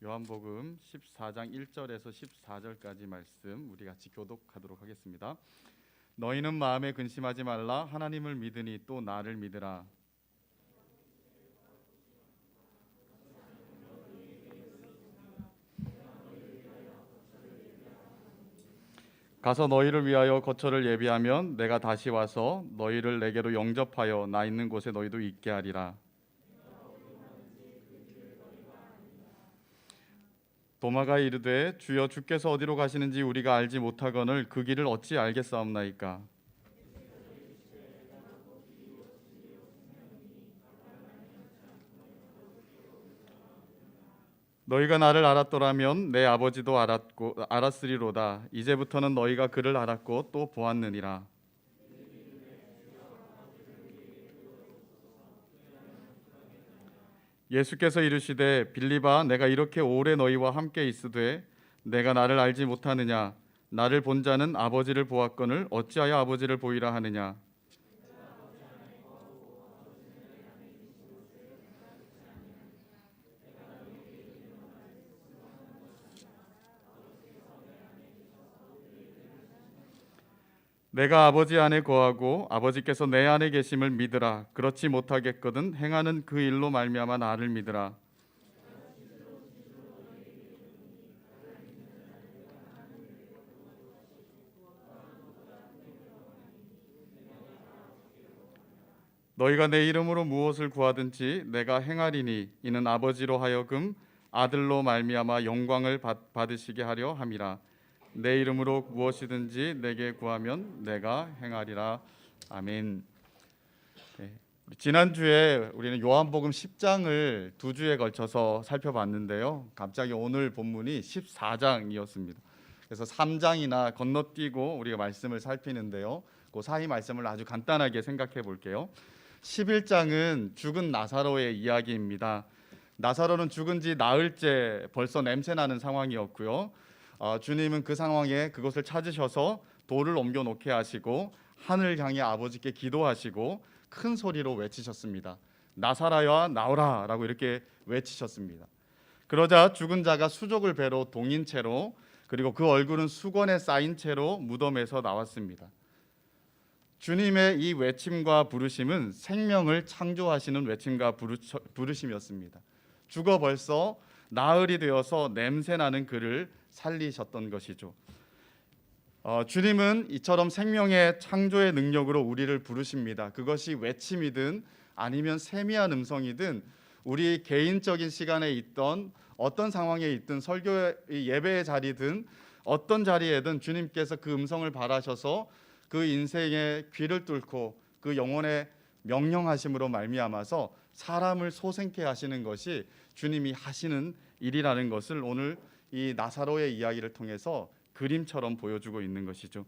요한복음 14장 1절에서 14절까지 말씀 우리 같이 교독하도록 하겠습니다. 너희는 마음에 근심하지 말라. 하나님을 믿으니 또 나를 믿으라. 가서 너희를 위하여 거처를 예비하면 내가 다시 와서 너희를 내게로 영접하여 나 있는 곳에 너희도 있게 하리라. 도마가 이르되 주여 주께서 어디로 가시는지 우리가 알지 못하거늘 그 길을 어찌 알겠사옵나이까. 너희가 나를 알았더라면 내 아버지도 알았으리로다. 이제부터는 너희가 그를 알았고 또 보았느니라. 예수께서 이르시되 빌립아 내가 이렇게 오래 너희와 함께 있으되 내가 나를 알지 못하느냐. 나를 본 자는 아버지를 보았거늘 어찌하여 아버지를 보이라 하느냐. 내가 아버지 안에 거하고 아버지께서 내 안에 계심을 믿으라. 그렇지 못하겠거든 행하는 그 일로 말미암아 나를 믿으라. 너희가 내 이름으로 무엇을 구하든지 내가 행하리니 이는 아버지로 하여금 아들로 말미암아 영광을 받으시게 하려 함이라. 내 이름으로 무엇이든지 내게 구하면 내가 행하리라. 아멘. 네. 지난주에 우리는 요한복음 10장을 두 주에 걸쳐서 살펴봤는데요. 갑자기 오늘 본문이 14장이었습니다. 그래서 3장이나 건너뛰고 우리가 말씀을 살피는데요. 그 사이 말씀을 아주 간단하게 생각해 볼게요. 11장은 죽은 나사로의 이야기입니다. 나사로는 죽은 지 나흘째 벌써 냄새나는 상황이었고요. 주님은 그 상황에 그것을 찾으셔서 돌을 옮겨 놓게 하시고 하늘 향해 아버지께 기도하시고 큰 소리로 외치셨습니다. 나사로야 나오라 라고 이렇게 외치셨습니다. 그러자 죽은 자가 수족을 배로 동인 채로 그리고 그 얼굴은 수건에 쌓인 채로 무덤에서 나왔습니다. 주님의 이 외침과 부르심은 생명을 창조하시는 외침과 부르심이었습니다. 죽어 벌써 나흘이 되어서 냄새나는 그를 살리셨던 것이죠. 주님은 이처럼 생명의 창조의 능력으로 우리를 부르십니다. 그것이 외침이든 아니면 세미한 음성이든 우리 개인적인 시간에 있던 어떤 상황에 있든 설교의 예배의 자리든 어떤 자리에든 주님께서 그 음성을 바라셔서 그 인생의 귀를 뚫고 그 영혼의 명령하심으로 말미암아서 사람을 소생케 하시는 것이 주님이 하시는 일이라는 것을 오늘 이 나사로의 이야기를 통해서 그림처럼 보여주고 있는 것이죠.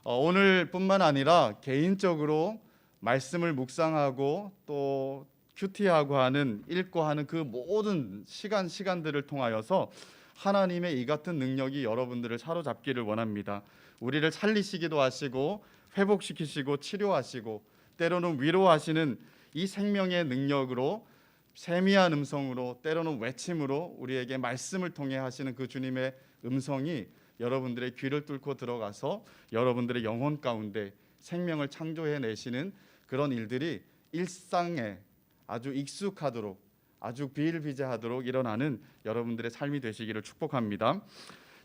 오늘뿐만 아니라 개인적으로 말씀을 묵상하고 또 큐티하고 하는 읽고 하는 그 모든 시간들을 통하여서 하나님의 이 같은 능력이 여러분들을 사로잡기를 원합니다. 우리를 살리시기도 하시고 회복시키시고 치료하시고 때로는 위로하시는 이 생명의 능력으로 세미한 음성으로 때로는 외침으로 우리에게 말씀을 통해 하시는 그 주님의 음성이 여러분들의 귀를 뚫고 들어가서 여러분들의 영혼 가운데 생명을 창조해 내시는 그런 일들이 일상에 아주 익숙하도록 아주 비일비재하도록 일어나는 여러분들의 삶이 되시기를 축복합니다.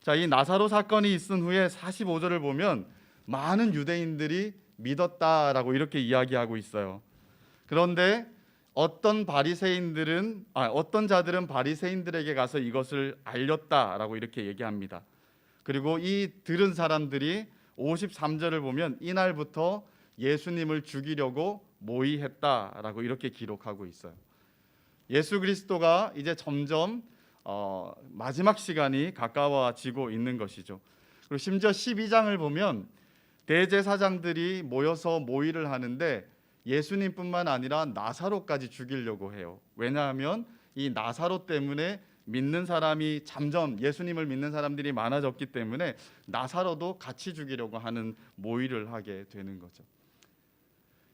자, 이 나사로 사건이 있은 후에 45절을 보면 많은 유대인들이 믿었다라고 이렇게 이야기하고 있어요. 그런데 어떤 자들은 바리새인들에게 가서 이것을 알렸다라고 이렇게 얘기합니다. 그리고 이 들은 사람들이 53절을 보면 이날부터 예수님을 죽이려고 모의했다라고 이렇게 기록하고 있어요. 예수 그리스도가 이제 점점 마지막 시간이 가까워지고 있는 것이죠. 그리고 심지어 12장을 보면 대제사장들이 모여서 모의를 하는데 예수님뿐만 아니라 나사로까지 죽이려고 해요. 왜냐하면 이 나사로 때문에 믿는 사람이 점점 예수님을 믿는 사람들이 많아졌기 때문에 나사로도 같이 죽이려고 하는 모의를 하게 되는 거죠.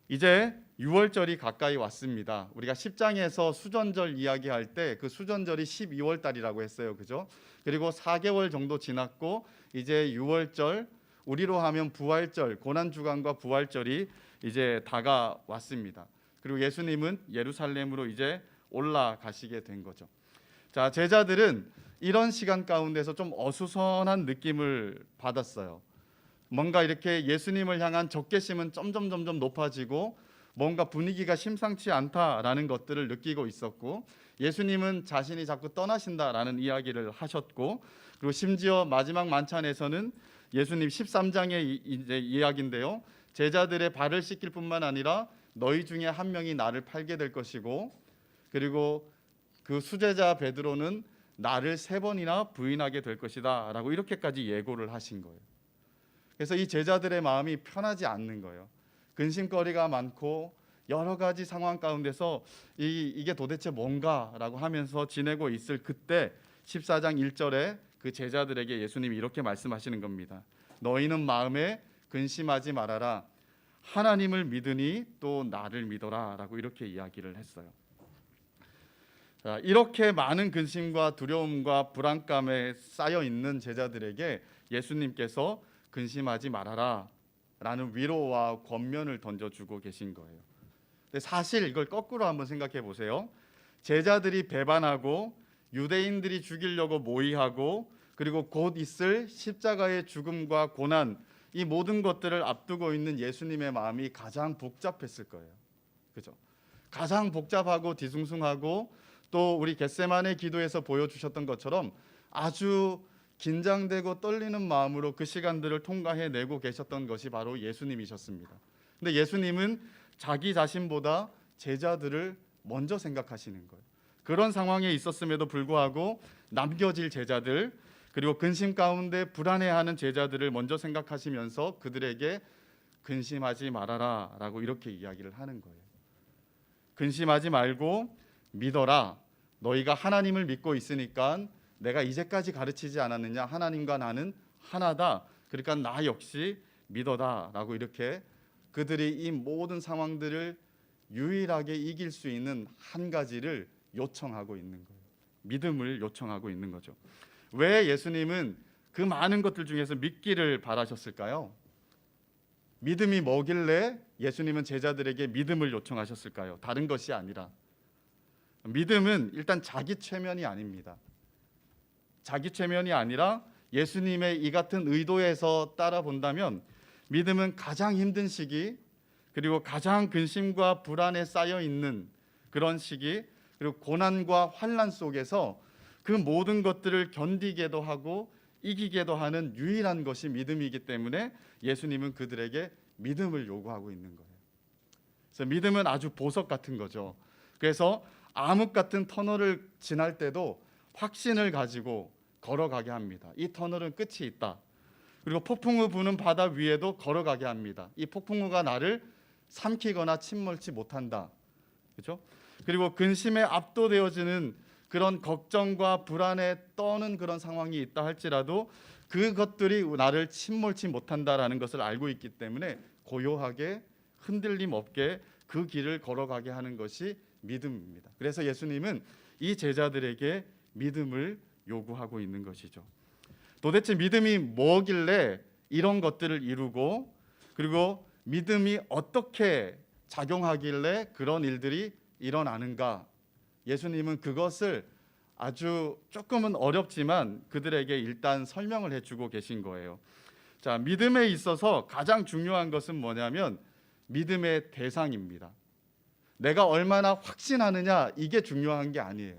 이제 6월절이 가까이 왔습니다. 우리가 10장에서 수전절 이야기할 때 그 수전절이 12월 달이라고 했어요. 그죠? 그리고 4개월 정도 지났고 이제 6월절, 우리로 하면 부활절, 고난주간과 부활절이 이제 다가왔습니다. 그리고 예수님은 예루살렘으로 이제 올라가시게 된 거죠. 자, 제자들은 이런 시간 가운데서 좀 어수선한 느낌을 받았어요. 뭔가 이렇게 예수님을 향한 적개심은 점점 높아지고 뭔가 분위기가 심상치 않다라는 것들을 느끼고 있었고, 예수님은 자신이 자꾸 떠나신다라는 이야기를 하셨고, 그리고 심지어 마지막 만찬에서는 예수님 13장의 이제 이야기인데요, 제자들의 발을 씻길 뿐만 아니라 너희 중에 한 명이 나를 팔게 될 것이고, 그리고 그 수제자 베드로는 나를 3번이나 부인하게 될 것이다 라고 이렇게까지 예고를 하신 거예요. 그래서 이 제자들의 마음이 편하지 않는 거예요. 근심거리가 많고 여러 가지 상황 가운데서 이게 도대체 뭔가라고 하면서 지내고 있을 그때 14장 1절에 그 제자들에게 예수님이 이렇게 말씀하시는 겁니다. 너희는 마음에 근심하지 말아라. 하나님을 믿으니 또 나를 믿어라 라고 이렇게 이야기를 했어요. 자, 이렇게 많은 근심과 두려움과 불안감에 쌓여 있는 제자들에게 예수님께서 근심하지 말아라 라는 위로와 권면을 던져주고 계신 거예요. 근데 사실 이걸 거꾸로 한번 생각해 보세요. 제자들이 배반하고 유대인들이 죽이려고 모의하고 그리고 곧 있을 십자가의 죽음과 고난, 이 모든 것들을 앞두고 있는 예수님의 마음이 가장 복잡했을 거예요. 그죠? 가장 복잡하고 뒤숭숭하고 또 우리 겟세마네 기도에서 보여주셨던 것처럼 아주 긴장되고 떨리는 마음으로 그 시간들을 통과해내고 계셨던 것이 바로 예수님이셨습니다. 근데 예수님은 자기 자신보다 제자들을 먼저 생각하시는 거예요. 그런 상황에 있었음에도 불구하고 남겨질 제자들, 그리고 근심 가운데 불안해하는 제자들을 먼저 생각하시면서 그들에게 근심하지 말아라 라고 이렇게 이야기를 하는 거예요. 근심하지 말고 믿어라. 너희가 하나님을 믿고 있으니까 내가 이제까지 가르치지 않았느냐, 하나님과 나는 하나다, 그러니까 나 역시 믿어다 라고 이렇게 그들이 이 모든 상황들을 유일하게 이길 수 있는 한 가지를 요청하고 있는 거예요. 믿음을 요청하고 있는 거죠. 왜 예수님은 그 많은 것들 중에서 믿기를 바라셨을까요? 믿음이 뭐길래 예수님은 제자들에게 믿음을 요청하셨을까요? 다른 것이 아니라, 믿음은 일단 자기 최면이 아닙니다. 자기 최면이 아니라 예수님의 이 같은 의도에서 따라본다면 믿음은 가장 힘든 시기, 그리고 가장 근심과 불안에 쌓여 있는 그런 시기, 그리고 고난과 환난 속에서 그 모든 것들을 견디게도 하고 이기게도 하는 유일한 것이 믿음이기 때문에 예수님은 그들에게 믿음을 요구하고 있는 거예요. 그래서 믿음은 아주 보석 같은 거죠. 그래서 암흑 같은 터널을 지날 때도 확신을 가지고 걸어가게 합니다. 이 터널은 끝이 있다. 그리고 폭풍우 부는 바다 위에도 걸어가게 합니다. 이 폭풍우가 나를 삼키거나 침몰치 못한다. 그렇죠? 그리고 근심에 압도되어지는 그런 걱정과 불안에 떠는 그런 상황이 있다 할지라도 그것들이 나를 침몰치 못한다라는 것을 알고 있기 때문에 고요하게 흔들림 없게 그 길을 걸어가게 하는 것이 믿음입니다. 그래서 예수님은 이 제자들에게 믿음을 요구하고 있는 것이죠. 도대체 믿음이 뭐길래 이런 것들을 이루고, 그리고 믿음이 어떻게 작용하길래 그런 일들이 일어나는가? 예수님은 그것을 아주 조금은 어렵지만 그들에게 일단 설명을 해주고 계신 거예요. 자, 믿음에 있어서 가장 중요한 것은 뭐냐면 믿음의 대상입니다. 내가 얼마나 확신하느냐, 이게 중요한 게 아니에요.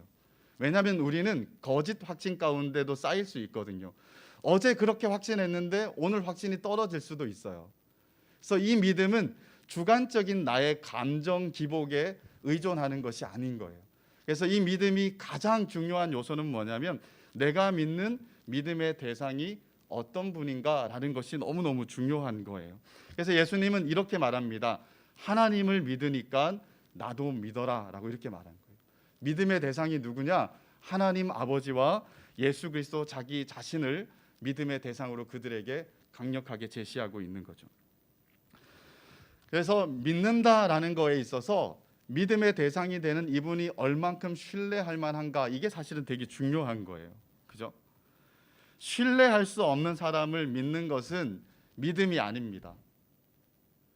왜냐하면 우리는 거짓 확신 가운데도 쌓일 수 있거든요. 어제 그렇게 확신했는데 오늘 확신이 떨어질 수도 있어요. 그래서 이 믿음은 주관적인 나의 감정 기복에 의존하는 것이 아닌 거예요. 그래서 이 믿음이 가장 중요한 요소는 뭐냐면 내가 믿는 믿음의 대상이 어떤 분인가라는 것이 너무너무 중요한 거예요. 그래서 예수님은 이렇게 말합니다. 하나님을 믿으니까 나도 믿어라 라고 이렇게 말한 거예요. 믿음의 대상이 누구냐? 하나님 아버지와 예수 그리스도 자기 자신을 믿음의 대상으로 그들에게 강력하게 제시하고 있는 거죠. 그래서 믿는다라는 거에 있어서 믿음의 대상이 되는 이분이 얼만큼 신뢰할 만한가, 이게 사실은 되게 중요한 거예요. 그죠? 신뢰할 수 없는 사람을 믿는 것은 믿음이 아닙니다.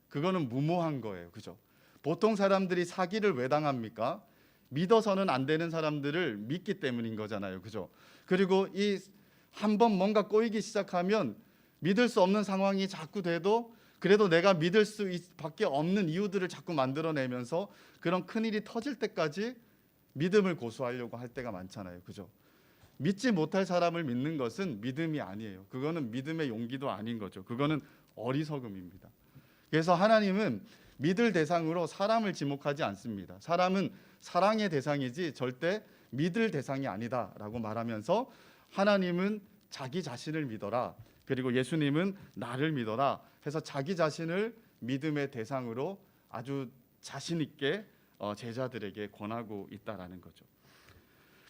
그거는 무모한 거예요. 그죠? 보통 사람들이 사기를 왜 당합니까? 믿어서는 안 되는 사람들을 믿기 때문인 거잖아요. 그죠? 그리고 이 한번 뭔가 꼬이기 시작하면 믿을 수 없는 상황이 자꾸 돼도 그래도 내가 믿을 수밖에 없는 이유들을 자꾸 만들어내면서 그런 큰일이 터질 때까지 믿음을 고수하려고 할 때가 많잖아요. 그죠? 믿지 못할 사람을 믿는 것은 믿음이 아니에요. 그거는 믿음의 용기도 아닌 거죠. 그거는 어리석음입니다. 그래서 하나님은 믿을 대상으로 사람을 지목하지 않습니다. 사람은 사랑의 대상이지 절대 믿을 대상이 아니다라고 말하면서 하나님은 자기 자신을 믿어라, 그리고 예수님은 나를 믿어라 해서 자기 자신을 믿음의 대상으로 아주 자신 있게 제자들에게 권하고 있다라는 거죠.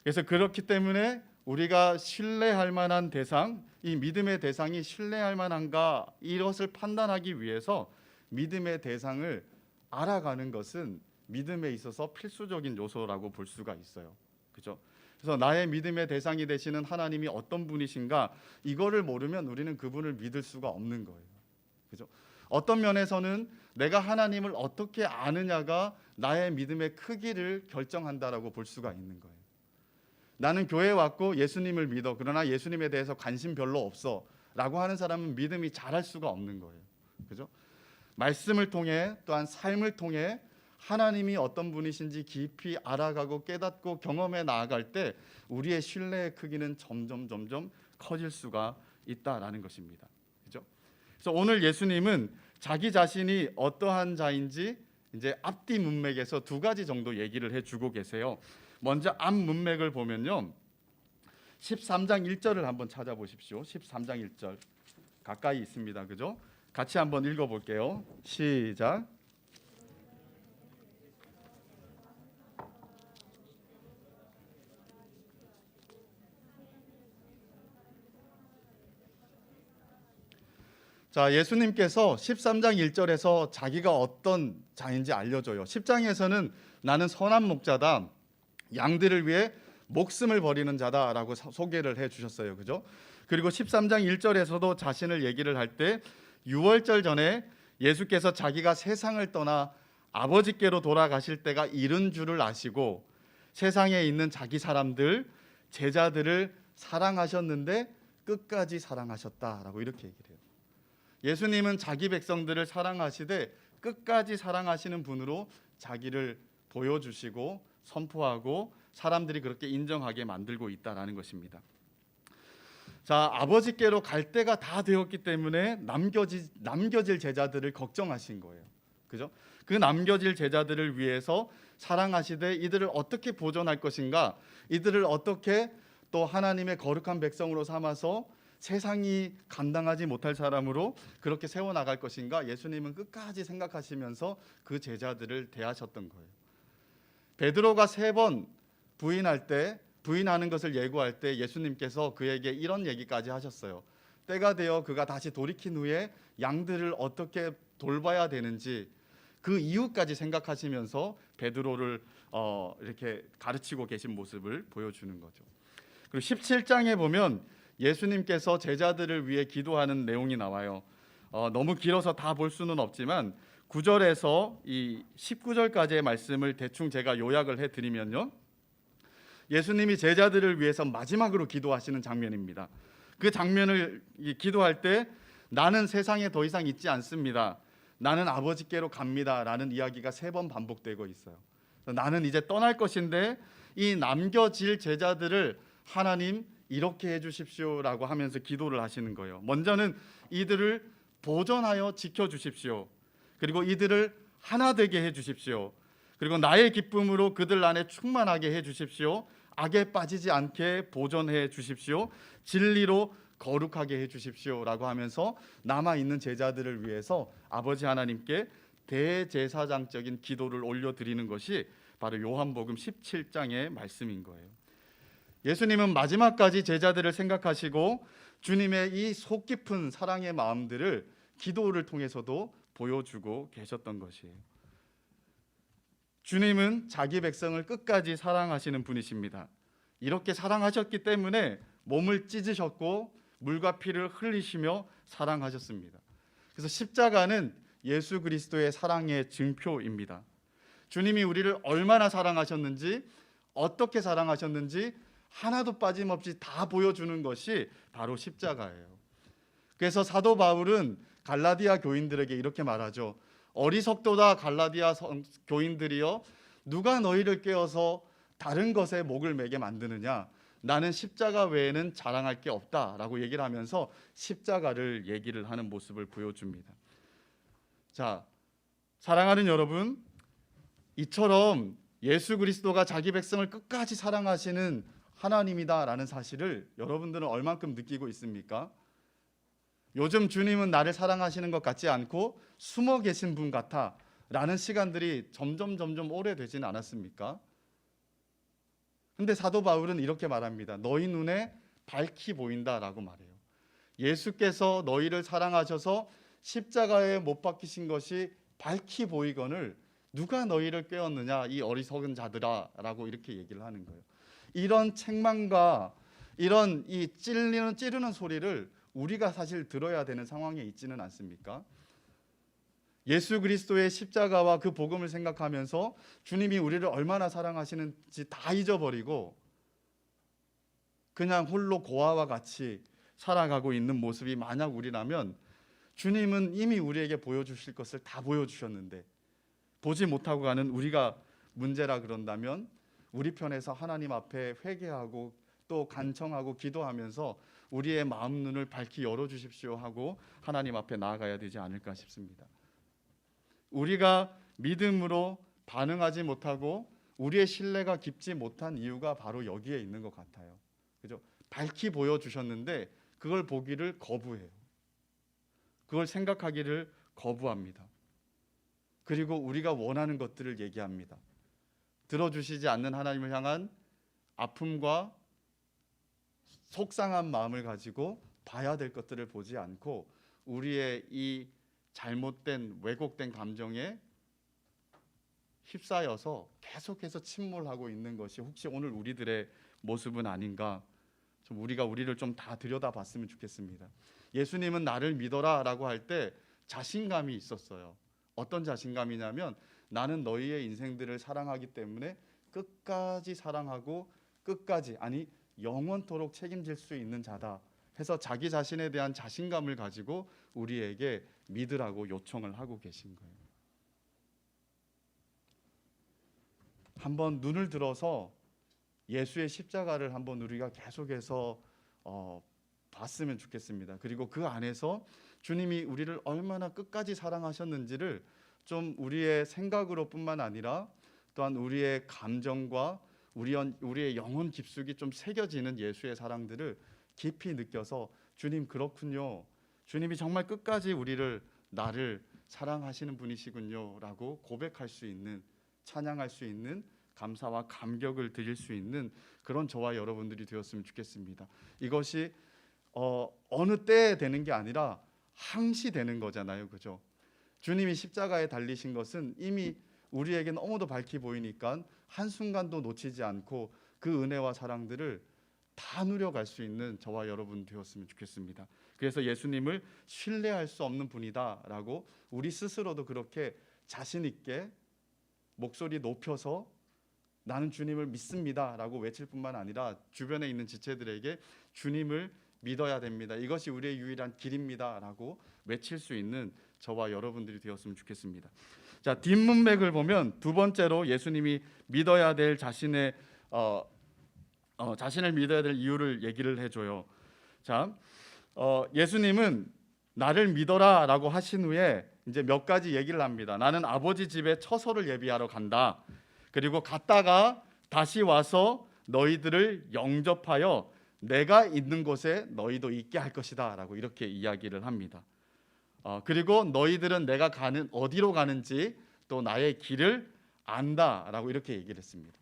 그래서 그렇기 때문에 우리가 신뢰할 만한 대상, 이 믿음의 대상이 신뢰할 만한가, 이것을 판단하기 위해서 믿음의 대상을 알아가는 것은 믿음에 있어서 필수적인 요소라고 볼 수가 있어요. 그죠? 그래서 나의 믿음의 대상이 되시는 하나님이 어떤 분이신가, 이거를 모르면 우리는 그분을 믿을 수가 없는 거예요. 그죠? 어떤 면에서는 내가 하나님을 어떻게 아느냐가 나의 믿음의 크기를 결정한다라고 볼 수가 있는 거예요. 나는 교회에 왔고 예수님을 믿어, 그러나 예수님에 대해서 관심 별로 없어 라고 하는 사람은 믿음이 자랄 수가 없는 거예요. 그죠? 말씀을 통해, 또한 삶을 통해 하나님이 어떤 분이신지 깊이 알아가고 깨닫고 경험해 나아갈 때 우리의 신뢰의 크기는 점점 커질 수가 있다라는 것입니다. 그죠? 그래서 오늘 예수님은 자기 자신이 어떠한 자인지 이제 앞뒤 문맥에서 두 가지 정도 얘기를 해주고 계세요. 먼저 앞 문맥을 보면요, 13장 1절을 한번 찾아보십시오. 13장 1절 가까이 있습니다. 그죠? 같이 한번 읽어볼게요. 시작. 자, 예수님께서 13장 1절에서 자기가 어떤 자인지 알려줘요. 10장에서는 나는 선한 목자다, 양들을 위해 목숨을 버리는 자다라고 소개를 해주셨어요. 그죠? 그리고 13장 1절에서도 자신을 얘기를 할 때 유월절 전에 예수께서 자기가 세상을 떠나 아버지께로 돌아가실 때가 이른 줄을 아시고 세상에 있는 자기 사람들, 제자들을 사랑하셨는데 끝까지 사랑하셨다라고 이렇게 얘기를 해요. 예수님은 자기 백성들을 사랑하시되 끝까지 사랑하시는 분으로 자기를 보여주시고 선포하고 사람들이 그렇게 인정하게 만들고 있다라는 것입니다. 자, 아버지께로 갈 때가 다 되었기 때문에 남겨질 제자들을 걱정하신 거예요. 그죠? 그 남겨질 제자들을 위해서 사랑하시되 이들을 어떻게 보존할 것인가, 이들을 어떻게 또 하나님의 거룩한 백성으로 삼아서 세상이 감당하지 못할 사람으로 그렇게 세워나갈 것인가, 예수님은 끝까지 생각하시면서 그 제자들을 대하셨던 거예요. 베드로가 3번 부인하는 것을 예고할 때 예수님께서 그에게 이런 얘기까지 하셨어요. 때가 되어 그가 다시 돌이킨 후에 양들을 어떻게 돌봐야 되는지 그 이유까지 생각하시면서 베드로를 이렇게 가르치고 계신 모습을 보여주는 거죠. 그리고 17장에 보면 예수님께서 제자들을 위해 기도하는 내용이 나와요. 너무 길어서 다 볼 수는 없지만 9절에서 이 19절까지의 말씀을 대충 제가 요약을 해드리면요, 예수님이 제자들을 위해서 마지막으로 기도하시는 장면입니다. 그 장면을 기도할 때 나는 세상에 더 이상 있지 않습니다, 나는 아버지께로 갑니다 라는 이야기가 3번 반복되고 있어요. 나는 이제 떠날 것인데 이 남겨질 제자들을 하나님 이렇게 해주십시오라고 하면서 기도를 하시는 거예요. 먼저는 이들을 보존하여 지켜주십시오. 그리고 이들을 하나 되게 해주십시오. 그리고 나의 기쁨으로 그들 안에 충만하게 해주십시오. 악에 빠지지 않게 보존해 주십시오. 진리로 거룩하게 해주십시오 라고 하면서 남아있는 제자들을 위해서 아버지 하나님께 대제사장적인 기도를 올려드리는 것이 바로 요한복음 17장의 말씀인 거예요. 예수님은 마지막까지 제자들을 생각하시고 주님의 이 속 깊은 사랑의 마음들을 기도를 통해서도 보여주고 계셨던 것이에요. 주님은 자기 백성을 끝까지 사랑하시는 분이십니다. 이렇게 사랑하셨기 때문에 몸을 찢으셨고 물과 피를 흘리시며 사랑하셨습니다. 그래서 십자가는 예수 그리스도의 사랑의 증표입니다. 주님이 우리를 얼마나 사랑하셨는지, 어떻게 사랑하셨는지 하나도 빠짐없이 다 보여주는 것이 바로 십자가예요. 그래서 사도 바울은 갈라디아 교인들에게 이렇게 말하죠. 어리석도다 갈라디아 교인들이여, 누가 너희를 깨어서 다른 것에 목을 매게 만드느냐? 나는 십자가 외에는 자랑할 게 없다라고 얘기를 하면서 십자가를 얘기를 하는 모습을 보여줍니다. 자, 사랑하는 여러분, 이처럼 예수 그리스도가 자기 백성을 끝까지 사랑하시는 하나님이다라는 사실을 여러분들은 얼만큼 느끼고 있습니까? 요즘 주님은 나를 사랑하시는 것 같지 않고 숨어 계신 분 같아 라는 시간들이 점점 오래되지는 않았습니까? 근데 사도 바울은 이렇게 말합니다. 너희 눈에 밝히 보인다라고 말해요. 예수께서 너희를 사랑하셔서 십자가에 못 박히신 것이 밝히 보이거늘 누가 너희를 깨웠느냐 이 어리석은 자들아 라고 이렇게 얘기를 하는 거예요. 이런 책망과 이런 이 찌르는 소리를 우리가 사실 들어야 되는 상황에 있지는 않습니까? 예수 그리스도의 십자가와 그 복음을 생각하면서 주님이 우리를 얼마나 사랑하시는지 다 잊어버리고 그냥 홀로 고아와 같이 살아가고 있는 모습이 만약 우리라면 주님은 이미 우리에게 보여주실 것을 다 보여주셨는데 보지 못하고 가는 우리가 문제라 그런다면 우리 편에서 하나님 앞에 회개하고 또 간청하고 기도하면서 우리의 마음 눈을 밝히 열어주십시오 하고 하나님 앞에 나아가야 되지 않을까 싶습니다. 우리가 믿음으로 반응하지 못하고 우리의 신뢰가 깊지 못한 이유가 바로 여기에 있는 것 같아요. 그죠? 밝히 보여주셨는데 그걸 보기를 거부해요. 그걸 생각하기를 거부합니다. 그리고 우리가 원하는 것들을 얘기합니다. 들어주시지 않는 하나님을 향한 아픔과 속상한 마음을 가지고 봐야 될 것들을 보지 않고 우리의 이 잘못된 왜곡된 감정에 휩싸여서 계속해서 침몰하고 있는 것이 혹시 오늘 우리들의 모습은 아닌가? 좀 우리를 좀 다 들여다봤으면 좋겠습니다. 예수님은 나를 믿어라라고 할 때 자신감이 있었어요. 어떤 자신감이냐면 나는 너희의 인생들을 사랑하기 때문에 끝까지 사랑하고 끝까지 아니 영원토록 책임질 수 있는 자다 해서 자기 자신에 대한 자신감을 가지고 우리에게 믿으라고 요청을 하고 계신 거예요. 한번 눈을 들어서 예수의 십자가를 한번 우리가 계속해서 봤으면 좋겠습니다. 그리고 그 안에서 주님이 우리를 얼마나 끝까지 사랑하셨는지를 좀 우리의 생각으로뿐만 아니라 또한 우리의 감정과 우리의 영혼 깊숙이 좀 새겨지는 예수의 사랑들을 깊이 느껴서 주님 그렇군요. 주님이 정말 끝까지 나를 사랑하시는 분이시군요 라고 고백할 수 있는, 찬양할 수 있는, 감사와 감격을 드릴 수 있는 그런 저와 여러분들이 되었으면 좋겠습니다. 이것이 어느 때에 되는 게 아니라 항시 되는 거잖아요. 그죠? 주님이 십자가에 달리신 것은 이미 우리에게 너무도 밝히 보이니까 한순간도 놓치지 않고 그 은혜와 사랑들을 다 누려갈 수 있는 저와 여러분 되었으면 좋겠습니다. 그래서 예수님을 신뢰할 수 없는 분이다라고 우리 스스로도 그렇게 자신 있게 목소리 높여서 나는 주님을 믿습니다라고 외칠 뿐만 아니라 주변에 있는 지체들에게 주님을 믿어야 됩니다. 이것이 우리의 유일한 길입니다라고 외칠 수 있는 저와 여러분들이 되었으면 좋겠습니다. 자, 뒷문맥을 보면 두 번째로 예수님이 믿어야 될 자신을 믿어야 될 이유를 얘기를 해줘요. 자, 예수님은 나를 믿어라라고 하신 후에 이제 몇 가지 얘기를 합니다. 나는 아버지 집에 처소를 예비하러 간다. 그리고 갔다가 다시 와서 너희들을 영접하여 내가 있는 곳에 너희도 있게 할 것이다 라고 이렇게 이야기를 합니다. 그리고 너희들은 내가 어디로 가는지 또 나의 길을 안다 라고 이렇게 얘기를 했습니다.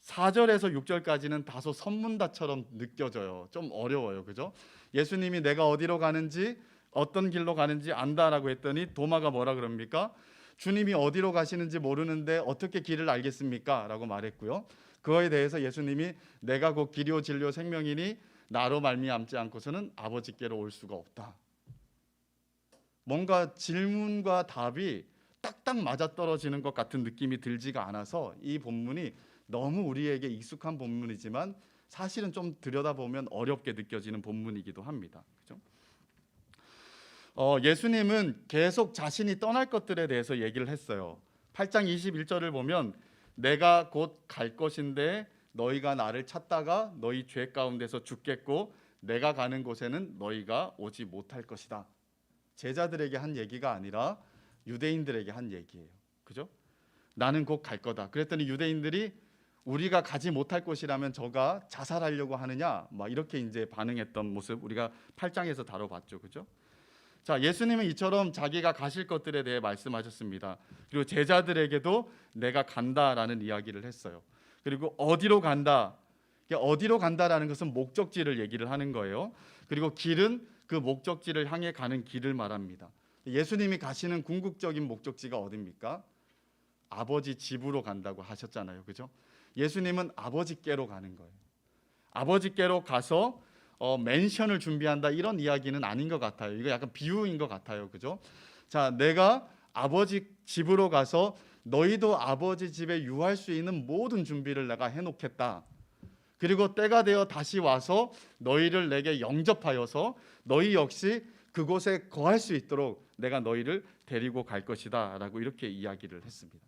4절에서 6절까지는 다소 선문답처럼 느껴져요. 좀 어려워요. 그죠? 예수님이 내가 어디로 가는지 어떤 길로 가는지 안다라고 했더니 도마가 뭐라 그럽니까? 주님이 어디로 가시는지 모르는데 어떻게 길을 알겠습니까? 라고 말했고요. 그거에 대해서 예수님이 내가 곧 길이요 진리요 생명이니 나로 말미암지 않고서는 아버지께로 올 수가 없다. 뭔가 질문과 답이 딱딱 맞아떨어지는 것 같은 느낌이 들지가 않아서 이 본문이 너무 우리에게 익숙한 본문이지만 사실은 좀 들여다보면 어렵게 느껴지는 본문이기도 합니다. 그죠? 예수님은 계속 자신이 떠날 것들에 대해서 얘기를 했어요. 8장 21절을 보면 내가 곧 갈 것인데 너희가 나를 찾다가 너희 죄 가운데서 죽겠고 내가 가는 곳에는 너희가 오지 못할 것이다. 제자들에게 한 얘기가 아니라 유대인들에게 한 얘기예요. 그죠? 나는 곧 갈 거다. 그랬더니 유대인들이 우리가 가지 못할 곳이라면 저가 자살하려고 하느냐? 막 이렇게 이제 반응했던 모습 우리가 8장에서 다뤄봤죠. 그죠? 자, 예수님은 이처럼 자기가 가실 것들에 대해 말씀하셨습니다. 그리고 제자들에게도 내가 간다라는 이야기를 했어요. 그리고 어디로 간다? 어디로 간다라는 것은 목적지를 얘기를 하는 거예요. 그리고 길은 그 목적지를 향해 가는 길을 말합니다. 예수님이 가시는 궁극적인 목적지가 어디입니까? 아버지 집으로 간다고 하셨잖아요. 그죠? 예수님은 아버지께로 가는 거예요. 아버지께로 가서 맨션을 준비한다 이런 이야기는 아닌 것 같아요. 이거 약간 비유인 것 같아요. 그죠? 자, 내가 아버지 집으로 가서 너희도 아버지 집에 유할 수 있는 모든 준비를 내가 해놓겠다. 그리고 때가 되어 다시 와서 너희를 내게 영접하여서 너희 역시 그곳에 거할 수 있도록 내가 너희를 데리고 갈 것이다 라고 이렇게 이야기를 했습니다.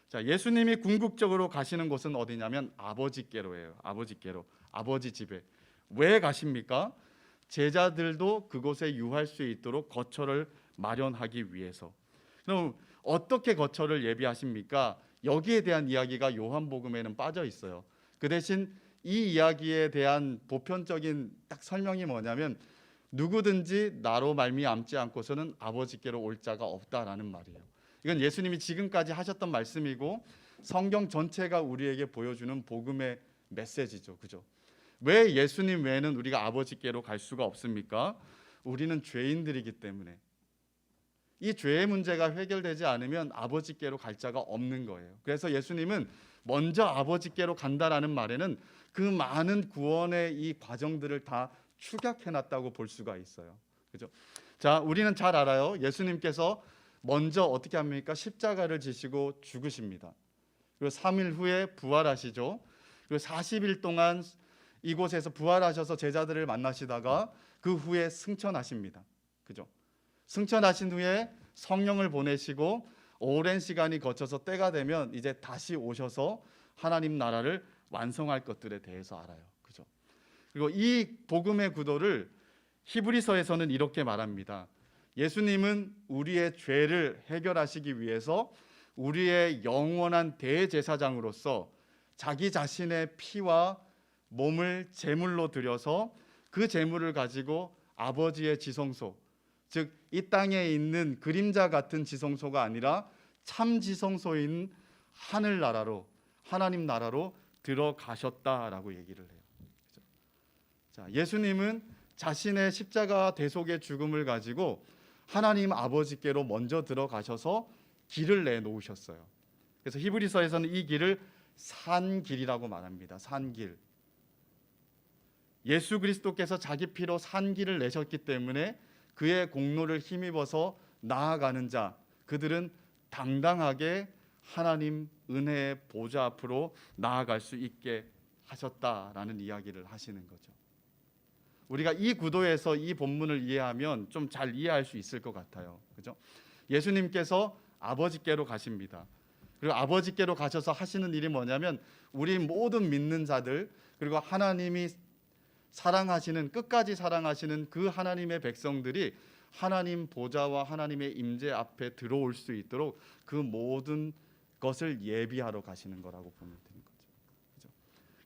자, 예수님이 궁극적으로 가시는 곳은 어디냐면 아버지께로예요. 아버지께로, 아버지 집에. 왜 가십니까? 제자들도 그곳에 유할 수 있도록 거처를 마련하기 위해서. 그럼 어떻게 거처를 예비하십니까? 여기에 대한 이야기가 요한복음에는 빠져 있어요. 그 대신 이 이야기에 대한 보편적인 딱 설명이 뭐냐면 누구든지 나로 말미암지 않고서는 아버지께로 올 자가 없다라는 말이에요. 이건 예수님이 지금까지 하셨던 말씀이고 성경 전체가 우리에게 보여주는 복음의 메시지죠. 그죠? 왜 예수님 외에는 우리가 아버지께로 갈 수가 없습니까? 우리는 죄인들이기 때문에. 이 죄의 문제가 해결되지 않으면 아버지께로 갈 자가 없는 거예요. 그래서 예수님은 먼저 아버지께로 간다라는 말에는 그 많은 구원의 이 과정들을 다 축약해놨다고 볼 수가 있어요. 그죠? 자, 우리는 잘 알아요. 예수님께서 먼저 어떻게 합니까? 십자가를 지시고 죽으십니다. 그리고 3일 후에 부활하시죠. 그리고 40일 동안 이곳에서 부활하셔서 제자들을 만나시다가 그 후에 승천하십니다. 그죠? 승천하신 후에 성령을 보내시고 오랜 시간이 거쳐서 때가 되면 이제 다시 오셔서 하나님 나라를 완성할 것들에 대해서 알아요. 그죠? 그리고 이 복음의 구도를 히브리서에서는 이렇게 말합니다. 예수님은 우리의 죄를 해결하시기 위해서 우리의 영원한 대제사장으로서 자기 자신의 피와 몸을 제물로 드려서 그 제물을 가지고 아버지의 지성소, 즉 이 땅에 있는 그림자 같은 지성소가 아니라 참 지성소인 하늘나라로, 하나님 나라로 들어가셨다라고 얘기를 해요. 자, 예수님은 자신의 십자가 대속의 죽음을 가지고 하나님 아버지께로 먼저 들어가셔서 길을 내놓으셨어요. 그래서 히브리서에서는 이 길을 산길이라고 말합니다. 산길. 예수 그리스도께서 자기 피로 산길을 내셨기 때문에 그의 공로를 힘입어서 나아가는 자, 그들은 당당하게 하나님 은혜의 보좌 앞으로 나아갈 수 있게 하셨다라는 이야기를 하시는 거죠. 우리가 이 구도에서 이 본문을 이해하면 좀 잘 이해할 수 있을 것 같아요. 그죠? 예수님께서 아버지께로 가십니다. 그리고 아버지께로 가셔서 하시는 일이 뭐냐면 우리 모든 믿는 자들 그리고 하나님이 사랑하시는 끝까지 사랑하시는 그 하나님의 백성들이 하나님 보좌와 하나님의 임재 앞에 들어올 수 있도록 그 모든 것을 예비하러 가시는 거라고 보면 되는 거죠. 그죠?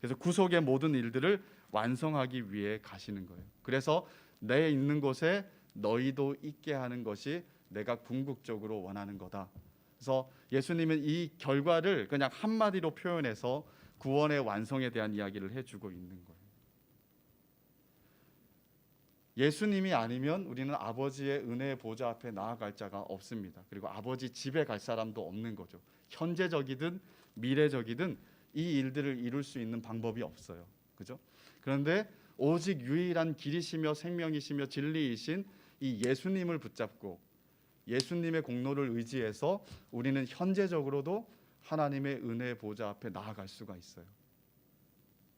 그래서 구속의 모든 일들을 완성하기 위해 가시는 거예요. 그래서 내 있는 곳에 너희도 있게 하는 것이 내가 궁극적으로 원하는 거다. 그래서 예수님은 이 결과를 그냥 한마디로 표현해서 구원의 완성에 대한 이야기를 해주고 있는 거예요. 예수님이 아니면 우리는 아버지의 은혜의 보좌 앞에 나아갈 자가 없습니다. 그리고 아버지 집에 갈 사람도 없는 거죠. 현재적이든 미래적이든 이 일들을 이룰 수 있는 방법이 없어요. 그죠? 그런데 오직 유일한 길이시며 생명이시며 진리이신 이 예수님을 붙잡고 예수님의 공로를 의지해서 우리는 현재적으로도 하나님의 은혜의 보좌 앞에 나아갈 수가 있어요.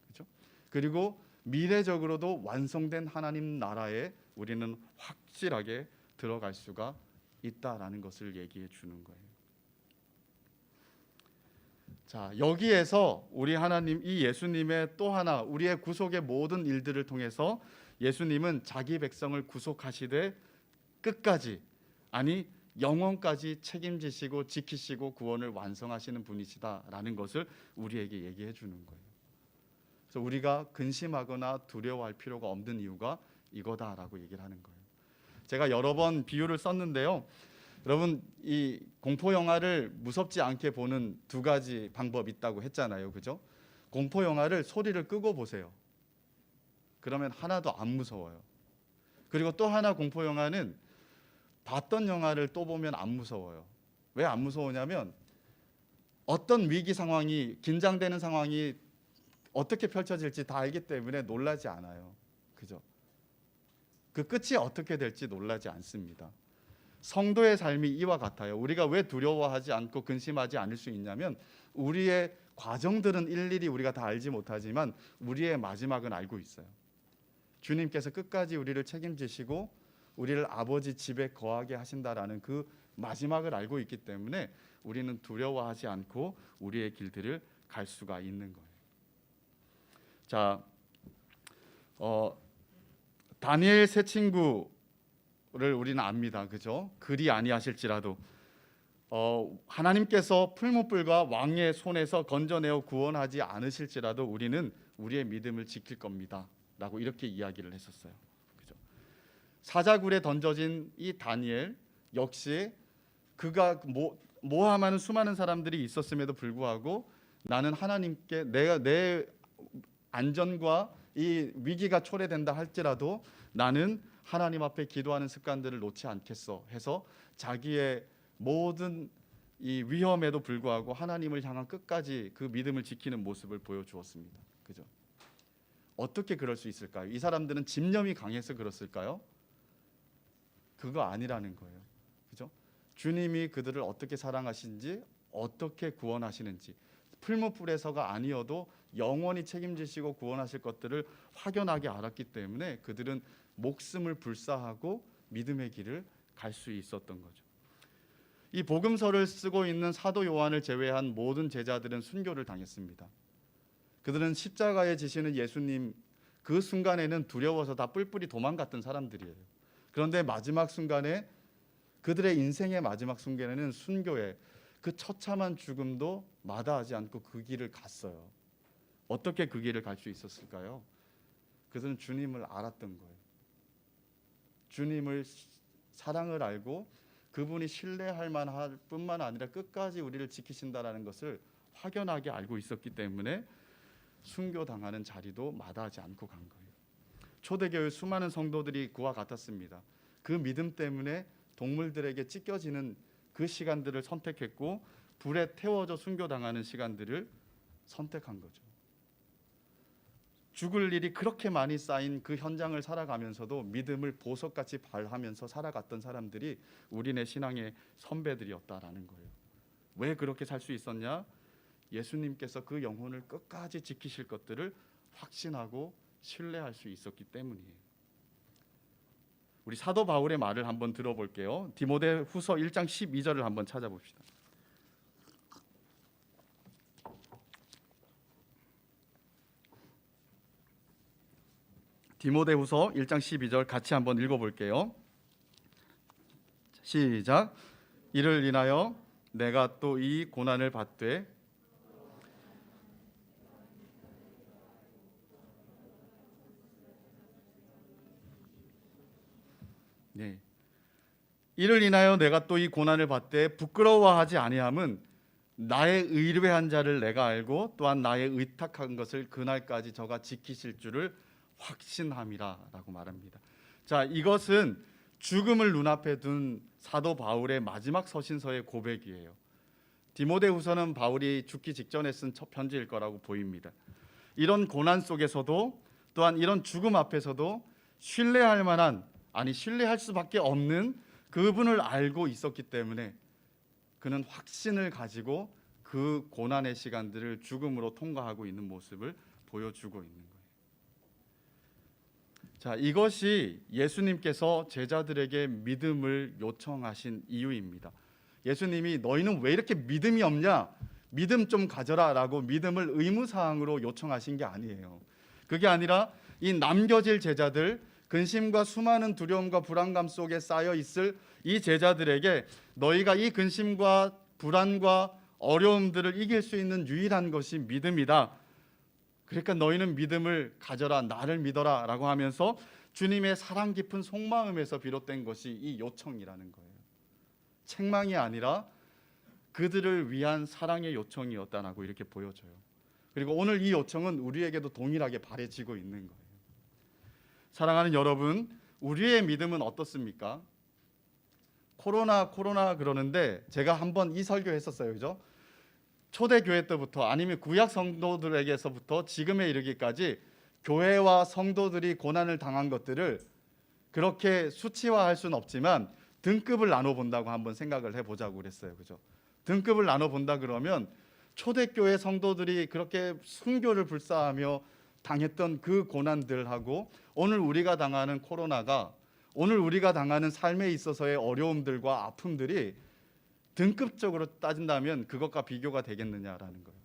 그죠? 그리고 미래적으로도 완성된 하나님 나라에 우리는 확실하게 들어갈 수가 있다라는 것을 얘기해 주는 거예요. 자, 여기에서 우리 하나님 이 예수님의 또 하나 우리의 구속의 모든 일들을 통해서 예수님은 자기 백성을 구속하시되 끝까지 아니 영원까지 책임지시고 지키시고 구원을 완성하시는 분이시다라는 것을 우리에게 얘기해 주는 거예요. 그래서 우리가 근심하거나 두려워할 필요가 없는 이유가 이거다라고 얘기를 하는 거예요. 제가 여러 번 비유를 썼는데요. 여러분 이 공포 영화를 무섭지 않게 보는 두 가지 방법이 있다고 했잖아요. 그죠? 공포 영화를 소리를 끄고 보세요. 그러면 하나도 안 무서워요. 그리고 또 하나 공포 영화는 봤던 영화를 또 보면 안 무서워요. 왜 안 무서우냐면 어떤 위기 상황이 긴장되는 상황이 어떻게 펼쳐질지 다 알기 때문에 놀라지 않아요. 그죠? 그 끝이 어떻게 될지 놀라지 않습니다. 성도의 삶이 이와 같아요. 우리가 왜 두려워하지 않고 근심하지 않을 수 있냐면 우리의 과정들은 일일이 우리가 다 알지 못하지만 우리의 마지막은 알고 있어요. 주님께서 끝까지 우리를 책임지시고 우리를 아버지 집에 거하게 하신다라는 그 마지막을 알고 있기 때문에 우리는 두려워하지 않고 우리의 길들을 갈 수가 있는 거예요. 자, 다니엘 세 친구를 우리는 압니다. 그죠? 그리 아니하실지라도 하나님께서 풀무불과 왕의 손에서 건져내어 구원하지 않으실지라도 우리는 우리의 믿음을 지킬 겁니다. 라고 이렇게 이야기를 했었어요. 그죠? 사자굴에 던져진 이 다니엘 역시 그가 모함하는 수많은 사람들이 있었음에도 불구하고 나는 하나님께 내 안전과 이 위기가 초래된다 할지라도 나는 하나님 앞에 기도하는 습관들을 놓지 않겠어 해서 자기의 모든 이 위험에도 불구하고 하나님을 향한 끝까지 그 믿음을 지키는 모습을 보여주었습니다. 그죠? 어떻게 그럴 수 있을까요? 이 사람들은 집념이 강해서 그렇을까요? 그거 아니라는 거예요. 그죠? 주님이 그들을 어떻게 사랑하시는지 어떻게 구원하시는지 풀무불에서가 아니어도 영원히 책임지시고 구원하실 것들을 확연하게 알았기 때문에 그들은 목숨을 불사하고 믿음의 길을 갈 수 있었던 거죠. 이 복음서를 쓰고 있는 사도 요한을 제외한 모든 제자들은 순교를 당했습니다. 그들은 십자가에 지시는 예수님 그 순간에는 두려워서 다 뿔뿔이 도망갔던 사람들이에요. 그런데 마지막 순간에 그들의 인생의 마지막 순간에는 순교에 그 처참한 죽음도 마다하지 않고 그 길을 갔어요. 어떻게 그 길을 갈 수 있었을까요? 그들은 주님을 알았던 거예요. 주님을 사랑을 알고 그분이 신뢰할 만할 뿐만 아니라 끝까지 우리를 지키신다라는 것을 확연하게 알고 있었기 때문에 순교당하는 자리도 마다하지 않고 간 거예요. 초대교회 수많은 성도들이 그와 같았습니다. 그 믿음 때문에 동물들에게 찢겨지는 그 시간들을 선택했고 불에 태워져 순교당하는 시간들을 선택한 거죠. 죽을 일이 그렇게 많이 쌓인 그 현장을 살아가면서도 믿음을 보석같이 발하면서 살아갔던 사람들이 우리네 신앙의 선배들이었다라는 거예요. 왜 그렇게 살 수 있었냐? 예수님께서 그 영혼을 끝까지 지키실 것들을 확신하고 신뢰할 수 있었기 때문이에요. 우리 사도 바울의 말을 한번 들어볼게요. 디모데후서 1장 12절을 한번 찾아봅시다. 디모데후서 1장 12절 같이 한번 읽어볼게요. 시작. 이를 인하여 내가 또 이 고난을 받되 네. 이를 인하여 내가 또 이 고난을 받되 부끄러워하지 아니함은 나의 의뢰한 자를 내가 알고 또한 나의 의탁한 것을 그날까지 저가 지키실 줄을 확신함이라라고 말합니다. 자, 이것은 죽음을 눈앞에 둔 사도 바울의 마지막 서신서의 고백이에요. 디모데후서는 바울이 죽기 직전에 쓴 첫 편지일 거라고 보입니다. 이런 고난 속에서도 또한 이런 죽음 앞에서도 신뢰할 만한, 아니 신뢰할 수밖에 없는 그분을 알고 있었기 때문에 그는 확신을 가지고 그 고난의 시간들을 죽음으로 통과하고 있는 모습을 보여주고 있는 거예요. 자, 이것이 예수님께서 제자들에게 믿음을 요청하신 이유입니다. 예수님이 너희는 왜 이렇게 믿음이 없냐? 믿음 좀 가져라 라고 믿음을 의무사항으로 요청하신 게 아니에요. 그게 아니라 이 남겨질 제자들, 근심과 수많은 두려움과 불안감 속에 쌓여 있을 이 제자들에게 너희가 이 근심과 불안과 어려움들을 이길 수 있는 유일한 것이 믿음이다. 그러니까 너희는 믿음을 가져라, 나를 믿어라 라고 하면서 주님의 사랑 깊은 속마음에서 비롯된 것이 이 요청이라는 거예요. 책망이 아니라 그들을 위한 사랑의 요청이었다라고 이렇게 보여져요. 그리고 오늘 이 요청은 우리에게도 동일하게 바래지고 있는 거예요. 사랑하는 여러분, 우리의 믿음은 어떻습니까? 코로나 그러는데 제가 한번 이 설교 했었어요. 그죠? 초대교회 때부터 아니면 구약 성도들에게서부터 지금에 이르기까지 교회와 성도들이 고난을 당한 것들을 그렇게 수치화할 수는 없지만 등급을 나눠본다고 한번 생각을 해보자고 그랬어요. 그죠? 등급을 나눠본다 그러면 초대교회 성도들이 그렇게 순교를 불사하며 당했던 그 고난들하고 오늘 우리가 당하는 코로나가, 오늘 우리가 당하는 삶에 있어서의 어려움들과 아픔들이 등급적으로 따진다면 그것과 비교가 되겠느냐라는 거예요.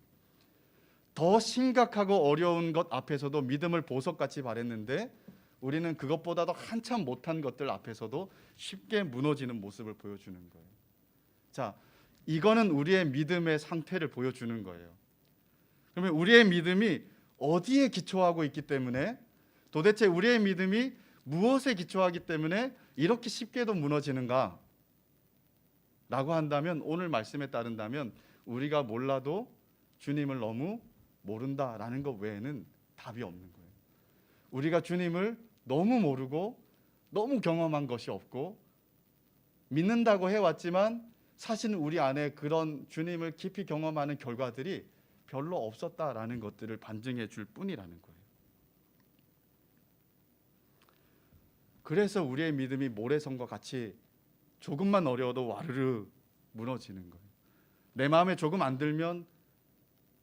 더 심각하고 어려운 것 앞에서도 믿음을 보석같이 바랬는데 우리는 그것보다도 한참 못한 것들 앞에서도 쉽게 무너지는 모습을 보여주는 거예요. 자, 이거는 우리의 믿음의 상태를 보여주는 거예요. 그러면 우리의 믿음이 어디에 기초하고 있기 때문에, 도대체 우리의 믿음이 무엇에 기초하기 때문에 이렇게 쉽게도 무너지는가? 라고 한다면, 오늘 말씀에 따른다면 우리가 몰라도 주님을 너무 모른다라는 것 외에는 답이 없는 거예요. 우리가 주님을 너무 모르고 너무 경험한 것이 없고 믿는다고 해왔지만 사실은 우리 안에 그런 주님을 깊이 경험하는 결과들이 별로 없었다라는 것들을 반증해 줄 뿐이라는 거예요. 그래서 우리의 믿음이 모래성과 같이 조금만 어려워도 와르르 무너지는 거예요. 내 마음에 조금 안 들면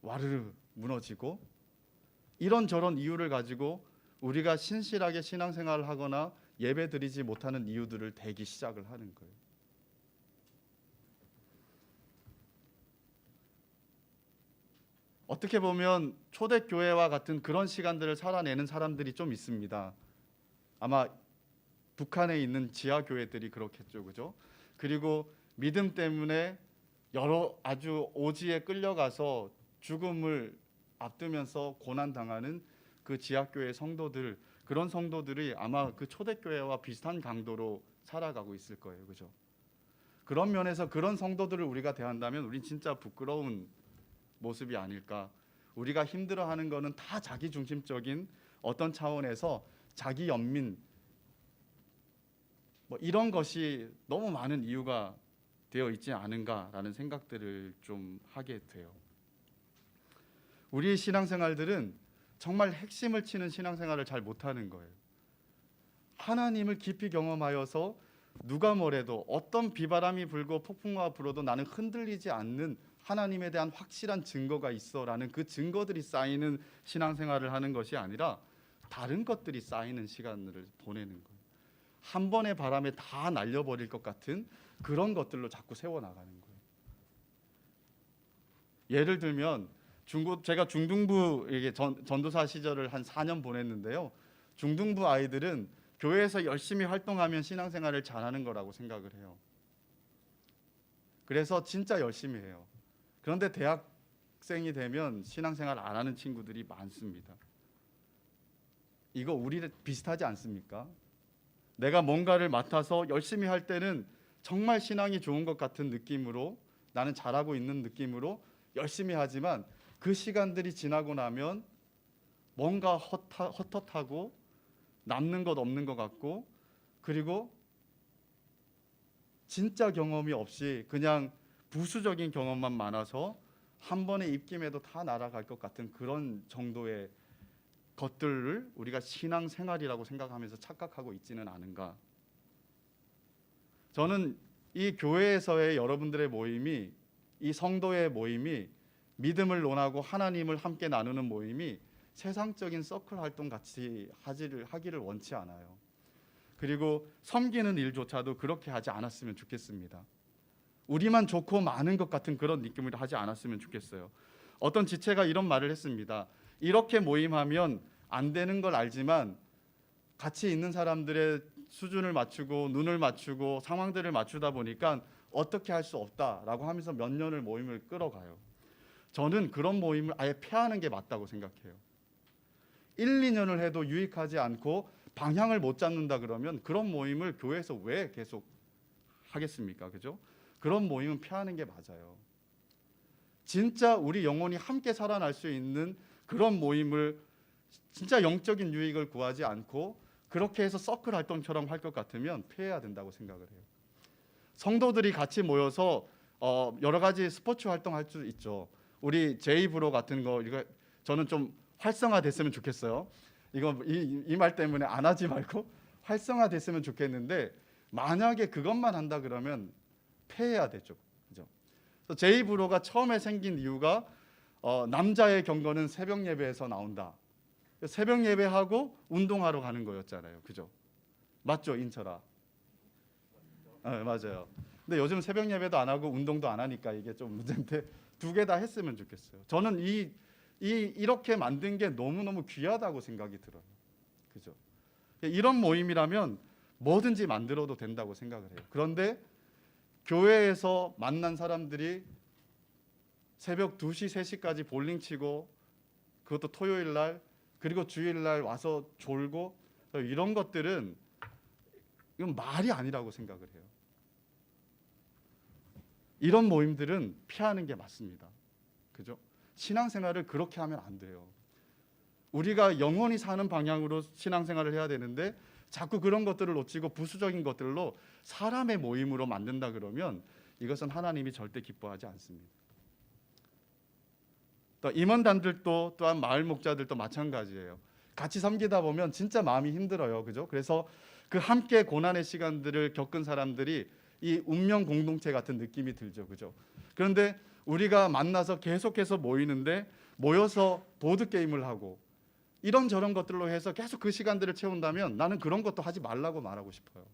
와르르 무너지고, 이런저런 이유를 가지고 우리가 신실하게 신앙생활을 하거나 예배드리지 못하는 이유들을 대기 시작을 하는 거예요. 어떻게 보면 초대교회와 같은 그런 시간들을 살아내는 사람들이 좀 있습니다. 아마 북한에 있는 지하교회들이 그렇겠죠, 그죠? 그리고 믿음 때문에 여러 아주 오지에 끌려가서 죽음을 앞두면서 고난당하는 그 지하교회 성도들, 그런 성도들이 아마 그 초대교회와 비슷한 강도로 살아가고 있을 거예요, 그죠? 그런 면에서 그런 성도들을 우리가 대한다면 우린 진짜 부끄러운 모습이 아닐까. 우리가 힘들어하는 거는 다 자기중심적인 어떤 차원에서 자기 연민, 이런 것이 너무 많은 이유가 되어 있지 않은가라는 생각들을 좀 하게 돼요. 우리의 신앙생활들은 정말 핵심을 치는 신앙생활을 잘 못하는 거예요. 하나님을 깊이 경험하여서 누가 뭐래도, 어떤 비바람이 불고 폭풍우가 불어도 나는 흔들리지 않는 하나님에 대한 확실한 증거가 있어라는 그 증거들이 쌓이는 신앙생활을 하는 것이 아니라 다른 것들이 쌓이는 시간을 보내는 거예요. 한 번의 바람에 다 날려버릴 것 같은 그런 것들로 자꾸 세워나가는 거예요. 예를 들면 제가 중등부에게 전도사 시절을 한 4년 보냈는데요. 중등부 아이들은 교회에서 열심히 활동하면 신앙생활을 잘하는 거라고 생각을 해요. 그래서 진짜 열심히 해요. 그런데 대학생이 되면 신앙생활 안 하는 친구들이 많습니다. 이거 우리 비슷하지 않습니까? 내가 뭔가를 맡아서 열심히 할 때는 정말 신앙이 좋은 것 같은 느낌으로, 나는 잘하고 있는 느낌으로 열심히 하지만 그 시간들이 지나고 나면 뭔가 헛헛하고 남는 것 없는 것 같고 그리고 진짜 경험이 없이 그냥 부수적인 경험만 많아서 한 번의 입김에도 다 날아갈 것 같은 그런 정도의 것들을 우리가 신앙생활이라고 생각하면서 착각하고 있지는 않은가. 저는 이 교회에서의 여러분들의 모임이, 이 성도의 모임이, 믿음을 논하고 하나님을 함께 나누는 모임이 세상적인 서클 활동 같이 하기를 원치 않아요. 그리고 섬기는 일조차도 그렇게 하지 않았으면 좋겠습니다. 우리만 좋고 많은 것 같은 그런 느낌을 하지 않았으면 좋겠어요. 어떤 지체가 이런 말을 했습니다. 이렇게 모임하면 안 되는 걸 알지만 같이 있는 사람들의 수준을 맞추고 눈을 맞추고 상황들을 맞추다 보니까 어떻게 할 수 없다라고 하면서 몇 년을 모임을 끌어가요. 저는 그런 모임을 아예 폐하는 게 맞다고 생각해요. 1, 2년을 해도 유익하지 않고 방향을 못 잡는다 그러면 그런 모임을 교회에서 왜 계속 하겠습니까? 그죠? 그런 모임은 폐하는 게 맞아요. 진짜 우리 영혼이 함께 살아날 수 있는 그런 모임을, 진짜 영적인 유익을 구하지 않고 그렇게 해서 서클 활동처럼 할 것 같으면 폐해야 된다고 생각을 해요. 성도들이 같이 모여서 여러 가지 스포츠 활동할 수 있죠. 우리 제이브로 같은 거, 이거 저는 좀 활성화됐으면 좋겠어요. 이거 이 말 때문에 안 하지 말고 활성화됐으면 좋겠는데, 만약에 그것만 한다 그러면 폐해야 되죠. 그죠? 제이브로가 처음에 생긴 이유가 남자의 경건은 새벽 예배에서 나온다. 새벽 예배하고 운동하러 가는 거였잖아요. 그죠? 맞죠, 인철아? 네, 맞아요. 근데 요즘 새벽 예배도 안 하고 운동도 안 하니까 이게 좀 문제인데, 두 개 다 했으면 좋겠어요. 저는 이렇게 만든 게 너무너무 귀하다고 생각이 들어요. 그죠? 이런 모임이라면 뭐든지 만들어도 된다고 생각을 해요. 그런데 교회에서 만난 사람들이 새벽 2시, 3시까지 볼링 치고, 그것도 토요일 날, 그리고 주일 날 와서 졸고, 이런 것들은 이건 말이 아니라고 생각을 해요. 이런 모임들은 피하는 게 맞습니다. 그죠? 신앙생활을 그렇게 하면 안 돼요. 우리가 영원히 사는 방향으로 신앙생활을 해야 되는데 자꾸 그런 것들을 놓치고 부수적인 것들로 사람의 모임으로 만든다 그러면 이것은 하나님이 절대 기뻐하지 않습니다. 또 임원단들도, 또한 마을 목자들도 마찬가지예요. 같이 섬기다 보면 진짜 마음이 힘들어요. 그죠? 그래서 그 함께 고난의 시간들을 겪은 사람들이 이 운명 공동체 같은 느낌이 들죠. 그죠? 그런데 우리가 만나서 계속해서 모이는데, 모여서 보드게임을 하고 이런저런 것들로 해서 계속 그 시간들을 채운다면 나는 그런 것도 하지 말라고 말하고 싶어요.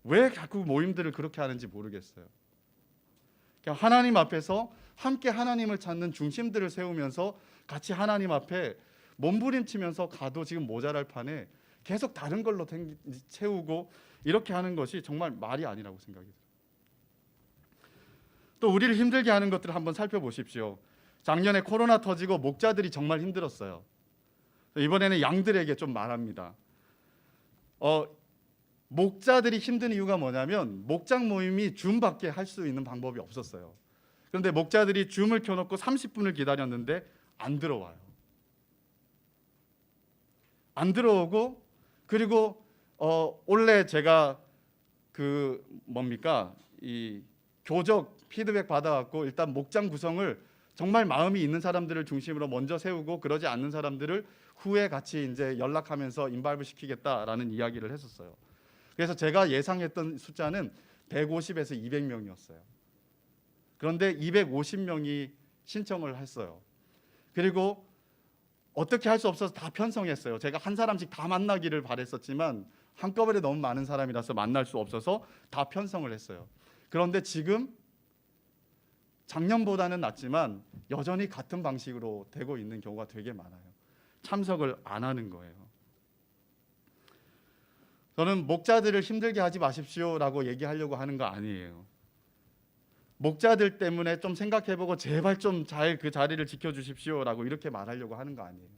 왜 자꾸 모임들을 그렇게 하는지 모르겠어요. 그냥 하나님 앞에서 함께 하나님을 찾는 중심들을 세우면서 같이 하나님 앞에 몸부림치면서 가도 지금 모자랄 판에 계속 다른 걸로 채우고 이렇게 하는 것이 정말 말이 아니라고 생각이 들어요. 또 우리를 힘들게 하는 것들을 한번 살펴보십시오. 작년에 코로나 터지고 목자들이 정말 힘들었어요. 이번에는 양들에게 좀 말합니다. 목자들이 힘든 이유가 뭐냐면 목장 모임이 줌밖에 할 수 있는 방법이 없었어요. 그런데 목자들이 줌을 켜놓고 30분을 기다렸는데 안 들어와요. 안 들어오고, 그리고 원래 제가 이 교적 피드백 받아갖고 일단 목장 구성을 정말 마음이 있는 사람들을 중심으로 먼저 세우고, 그러지 않는 사람들을 후에 같이 이제 연락하면서 인발부 시키겠다라는 이야기를 했었어요. 그래서 제가 예상했던 숫자는 150에서 200명이었어요. 그런데 250명이 신청을 했어요. 그리고 어떻게 할 수 없어서 다 편성했어요. 제가 한 사람씩 다 만나기를 바랬었지만 한꺼번에 너무 많은 사람이라서 만날 수 없어서 다 편성을 했어요. 그런데 지금 작년보다는 낫지만 여전히 같은 방식으로 되고 있는 경우가 되게 많아요. 참석을 안 하는 거예요. 저는 목자들을 힘들게 하지 마십시오라고 얘기하려고 하는 거 아니에요. 목자들 때문에 좀 생각해보고 제발 좀 잘 그 자리를 지켜주십시오라고 이렇게 말하려고 하는 거 아니에요.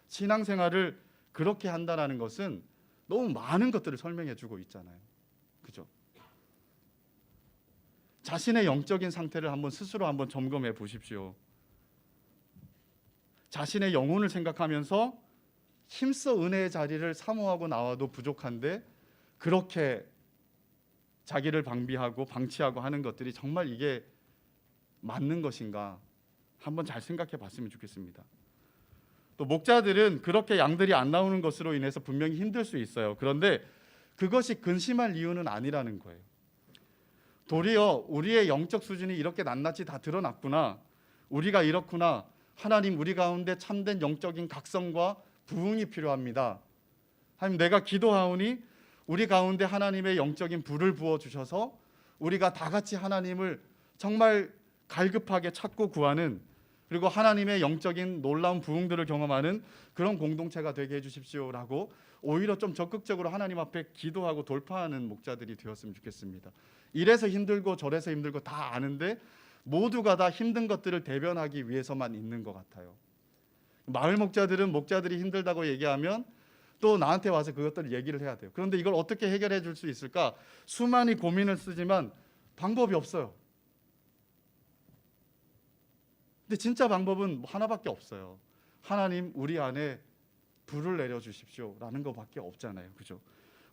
신앙생활을 그렇게 한다는 것은 너무 많은 것들을 설명해주고 있잖아요. 그죠? 자신의 영적인 상태를 스스로 한번 점검해 보십시오. 자신의 영혼을 생각하면서 힘써 은혜의 자리를 사모하고 나와도 부족한데 그렇게 자기를 방비하고 방치하고 하는 것들이 정말 이게 맞는 것인가 한번 잘 생각해 봤으면 좋겠습니다. 또 목자들은 그렇게 양들이 안 나오는 것으로 인해서 분명히 힘들 수 있어요. 그런데 그것이 근심할 이유는 아니라는 거예요. 도리어 우리의 영적 수준이 이렇게 낱낱이 다 드러났구나, 우리가 이렇구나, 하나님 우리 가운데 참된 영적인 각성과 부흥이 필요합니다. 하나님 내가 기도하오니 우리 가운데 하나님의 영적인 불을 부어주셔서 우리가 다 같이 하나님을 정말 갈급하게 찾고 구하는, 그리고 하나님의 영적인 놀라운 부흥들을 경험하는 그런 공동체가 되게 해주십시오라고 오히려 좀 적극적으로 하나님 앞에 기도하고 돌파하는 목자들이 되었으면 좋겠습니다. 이래서 힘들고 저래서 힘들고 다 아는데 모두가 다 힘든 것들을 대변하기 위해서만 있는 것 같아요. 마을 목자들은 목자들이 힘들다고 얘기하면 또 나한테 와서 그것들을 얘기를 해야 돼요. 그런데 이걸 어떻게 해결해 줄 수 있을까? 수많이 고민을 쓰지만 방법이 없어요. 근데 진짜 방법은 하나밖에 없어요. 하나님 우리 안에 불을 내려주십시오라는 것밖에 없잖아요. 그죠?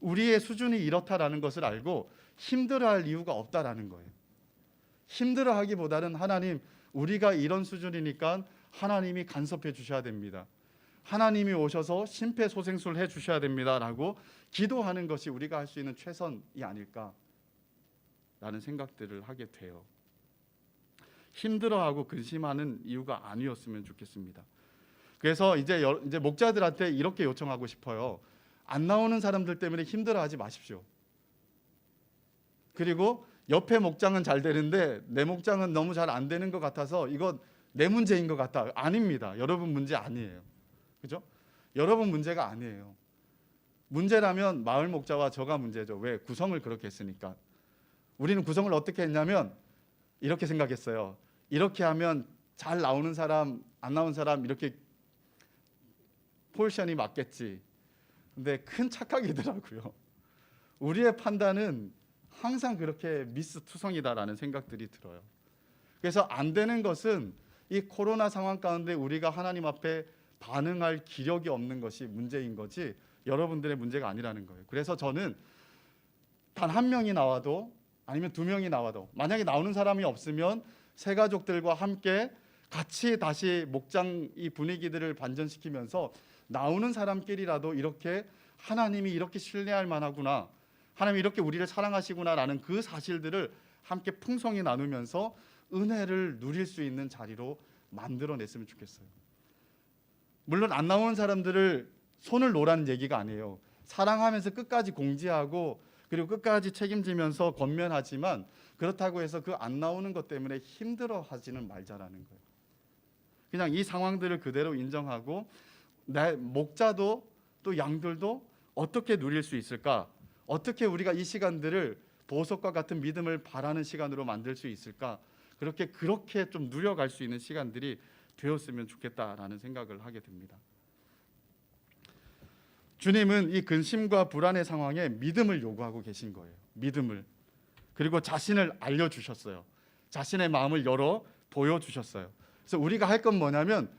우리의 수준이 이렇다라는 것을 알고 힘들어할 이유가 없다라는 거예요. 힘들어하기보다는 하나님 우리가 이런 수준이니까 하나님이 간섭해 주셔야 됩니다. 하나님이 오셔서 심폐소생술을 해 주셔야 됩니다라고 기도하는 것이 우리가 할 수 있는 최선이 아닐까라는 생각들을 하게 돼요. 힘들어하고 근심하는 이유가 아니었으면 좋겠습니다. 그래서 이제 목자들한테 이렇게 요청하고 싶어요. 안 나오는 사람들 때문에 힘들어하지 마십시오. 그리고 옆에 목장은 잘 되는데 내 목장은 너무 잘 안 되는 것 같아서 이거 내 문제인 것 같다. 아닙니다. 여러분 문제 아니에요. 그죠? 여러분 문제가 아니에요. 문제라면 마을 목자와 저가 문제죠. 왜? 구성을 그렇게 했으니까. 우리는 구성을 어떻게 했냐면 이렇게 생각했어요. 이렇게 하면 잘 나오는 사람, 안 나온 사람 이렇게 포지션이 맞겠지. 근데 큰 착각이더라고요. 우리의 판단은 항상 그렇게 미스투성이다라는 생각들이 들어요. 그래서 안 되는 것은 이 코로나 상황 가운데 우리가 하나님 앞에 반응할 기력이 없는 것이 문제인 거지 여러분들의 문제가 아니라는 거예요. 그래서 저는 단 한 명이 나와도 아니면 두 명이 나와도 만약에 나오는 사람이 없으면 새 가족들과 함께 같이 다시 목장 이 분위기들을 반전시키면서 나오는 사람끼리라도 이렇게 하나님이 이렇게 신뢰할 만하구나, 하나님이 이렇게 우리를 사랑하시구나라는 그 사실들을 함께 풍성히 나누면서 은혜를 누릴 수 있는 자리로 만들어냈으면 좋겠어요. 물론 안 나오는 사람들을 손을 놓으라는 얘기가 아니에요. 사랑하면서 끝까지 공지하고 그리고 끝까지 책임지면서 권면하지만 그렇다고 해서 그 안 나오는 것 때문에 힘들어하지는 말자라는 거예요. 그냥 이 상황들을 그대로 인정하고 내 목자도 또 양들도 어떻게 누릴 수 있을까? 어떻게 우리가 이 시간들을 보석과 같은 믿음을 바라는 시간으로 만들 수 있을까? 그렇게 좀 누려갈 수 있는 시간들이 되었으면 좋겠다라는 생각을 하게 됩니다. 주님은 이 근심과 불안의 상황에 믿음을 요구하고 계신 거예요. 믿음을. 그리고 자신을 알려주셨어요. 자신의 마음을 열어 보여주셨어요. 그래서 우리가 할 건 뭐냐면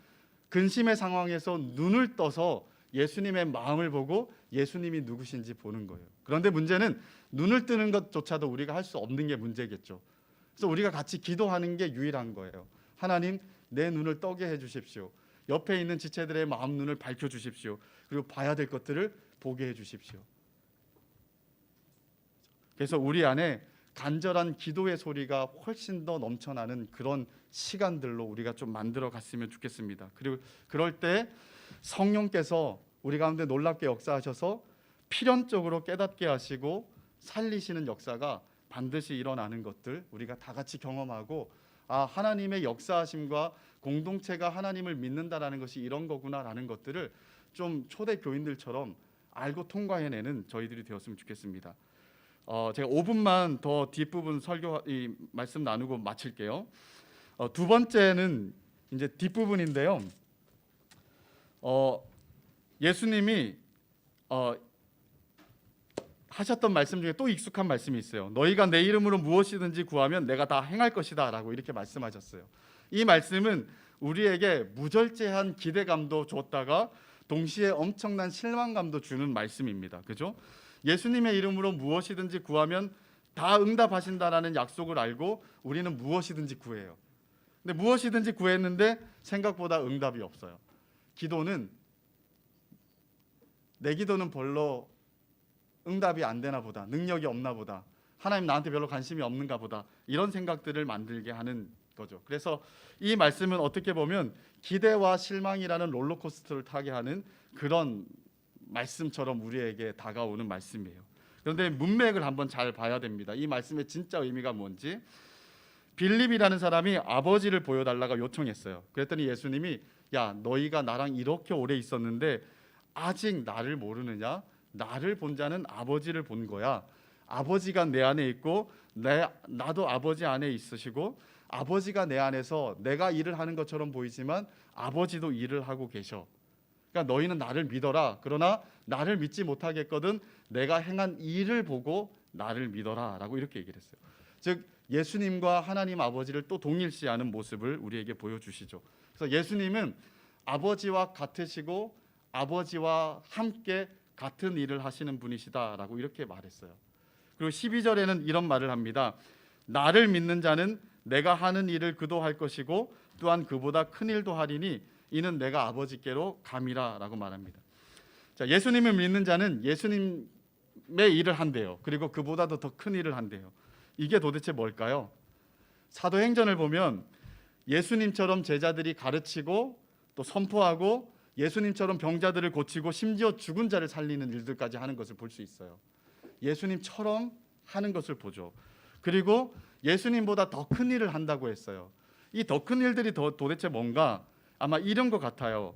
근심의 상황에서 눈을 떠서 예수님의 마음을 보고 예수님이 누구신지 보는 거예요. 그런데 문제는 눈을 뜨는 것조차도 우리가 할 수 없는 게 문제겠죠. 그래서 우리가 같이 기도하는 게 유일한 거예요. 하나님 내 눈을 떠게 해주십시오. 옆에 있는 지체들의 마음 눈을 밝혀주십시오. 그리고 봐야 될 것들을 보게 해주십시오. 그래서 우리 안에 간절한 기도의 소리가 훨씬 더 넘쳐나는 그런 시간들로 우리가 좀 만들어 갔으면 좋겠습니다. 그리고 그럴 때 성령께서 우리 가운데 놀랍게 역사하셔서 필연적으로 깨닫게 하시고 살리시는 역사가 반드시 일어나는 것들 우리가 다 같이 경험하고 하나님의 역사하심과 공동체가 하나님을 믿는다라는 것이 이런 거구나라는 것들을 좀 초대 교인들처럼 알고 통과해내는 저희들이 되었으면 좋겠습니다. 제가 5분만 더 뒷부분 설교 말씀 나누고 마칠게요. 두 번째는 이제 뒷부분인데요. 예수님이 하셨던 말씀 중에 또 익숙한 말씀이 있어요. 너희가 내 이름으로 무엇이든지 구하면 내가 다 행할 것이다 라고 이렇게 말씀하셨어요. 이 말씀은 우리에게 무절제한 기대감도 줬다가 동시에 엄청난 실망감도 주는 말씀입니다. 그죠? 예수님의 이름으로 무엇이든지 구하면 다 응답하신다라는 약속을 알고 우리는 무엇이든지 구해요. 근데 무엇이든지 구했는데 생각보다 응답이 없어요. 기도는 내 기도는 별로 응답이 안 되나 보다, 능력이 없나 보다, 하나님 나한테 별로 관심이 없는가 보다, 이런 생각들을 만들게 하는 거죠. 그래서 이 말씀은 어떻게 보면 기대와 실망이라는 롤러코스터를 타게 하는 그런 말씀처럼 우리에게 다가오는 말씀이에요. 그런데 문맥을 한번 잘 봐야 됩니다. 이 말씀의 진짜 의미가 뭔지. 빌립이라는 사람이 아버지를 보여달라고 요청했어요. 그랬더니 예수님이 야, 너희가 나랑 이렇게 오래 있었는데 아직 나를 모르느냐? 나를 본 자는 아버지를 본 거야. 아버지가 내 안에 있고 나도 아버지 안에 있으시고 아버지가 내 안에서 내가 일을 하는 것처럼 보이지만 아버지도 일을 하고 계셔. 그러니까 너희는 나를 믿어라. 그러나 나를 믿지 못하겠거든 내가 행한 일을 보고 나를 믿어라 라고 이렇게 얘기를 했어요. 즉 예수님과 하나님 아버지를 또 동일시하는 모습을 우리에게 보여주시죠. 그래서 예수님은 아버지와 같으시고 아버지와 함께 같은 일을 하시는 분이시다라고 이렇게 말했어요. 그리고 12절에는 이런 말을 합니다. 나를 믿는 자는 내가 하는 일을 그도 할 것이고 또한 그보다 큰 일도 하리니 이는 내가 아버지께로 감이라 라고 말합니다. 자, 예수님을 믿는 자는 예수님의 일을 한대요. 그리고 그보다도 더 큰 일을 한대요. 이게 도대체 뭘까요? 사도행전을 보면 예수님처럼 제자들이 가르치고 또 선포하고 예수님처럼 병자들을 고치고 심지어 죽은 자를 살리는 일들까지 하는 것을 볼 수 있어요. 예수님처럼 하는 것을 보죠. 그리고 예수님보다 더 큰 일을 한다고 했어요. 이 더 큰 일들이 도대체 뭔가? 아마 이런 것 같아요.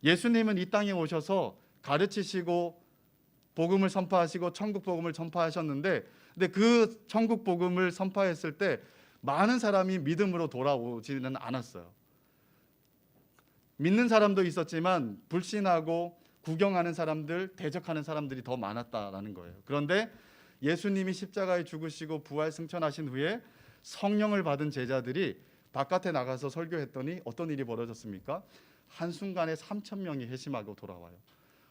예수님은 이 땅에 오셔서 가르치시고 복음을 선포하시고 천국 복음을 선포하셨는데, 근데 그 천국 복음을 선포했을 때 많은 사람이 믿음으로 돌아오지는 않았어요. 믿는 사람도 있었지만 불신하고 구경하는 사람들, 대적하는 사람들이 더 많았다라는 거예요. 그런데 예수님이 십자가에 죽으시고 부활 승천하신 후에 성령을 받은 제자들이 바깥에 나가서 설교했더니 어떤 일이 벌어졌습니까? 한순간에 3,000명이 회심하고 돌아와요.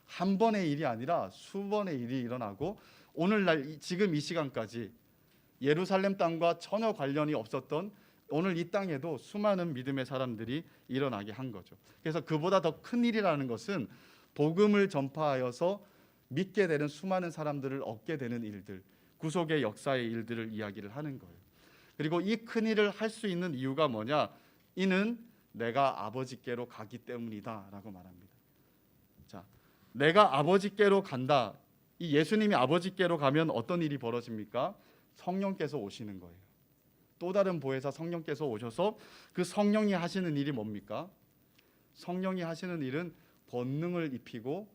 한 번의 일이 아니라 수번의 일이 일어나고 오늘날 지금 이 시간까지 예루살렘 땅과 전혀 관련이 없었던 오늘 이 땅에도 수많은 믿음의 사람들이 일어나게 한 거죠. 그래서 그보다 더 큰 일이라는 것은 복음을 전파하여서 믿게 되는 수많은 사람들을 얻게 되는 일들, 구속의 역사의 일들을 이야기를 하는 거예요. 그리고 이 큰 일을 할 수 있는 이유가 뭐냐? 이는 내가 아버지께로 가기 때문이다 라고 말합니다. 자, 내가 아버지께로 간다. 이 예수님이 아버지께로 가면 어떤 일이 벌어집니까? 성령께서 오시는 거예요. 또 다른 보혜사 성령께서 오셔서 그 성령이 하시는 일이 뭡니까? 성령이 하시는 일은 권능을 입히고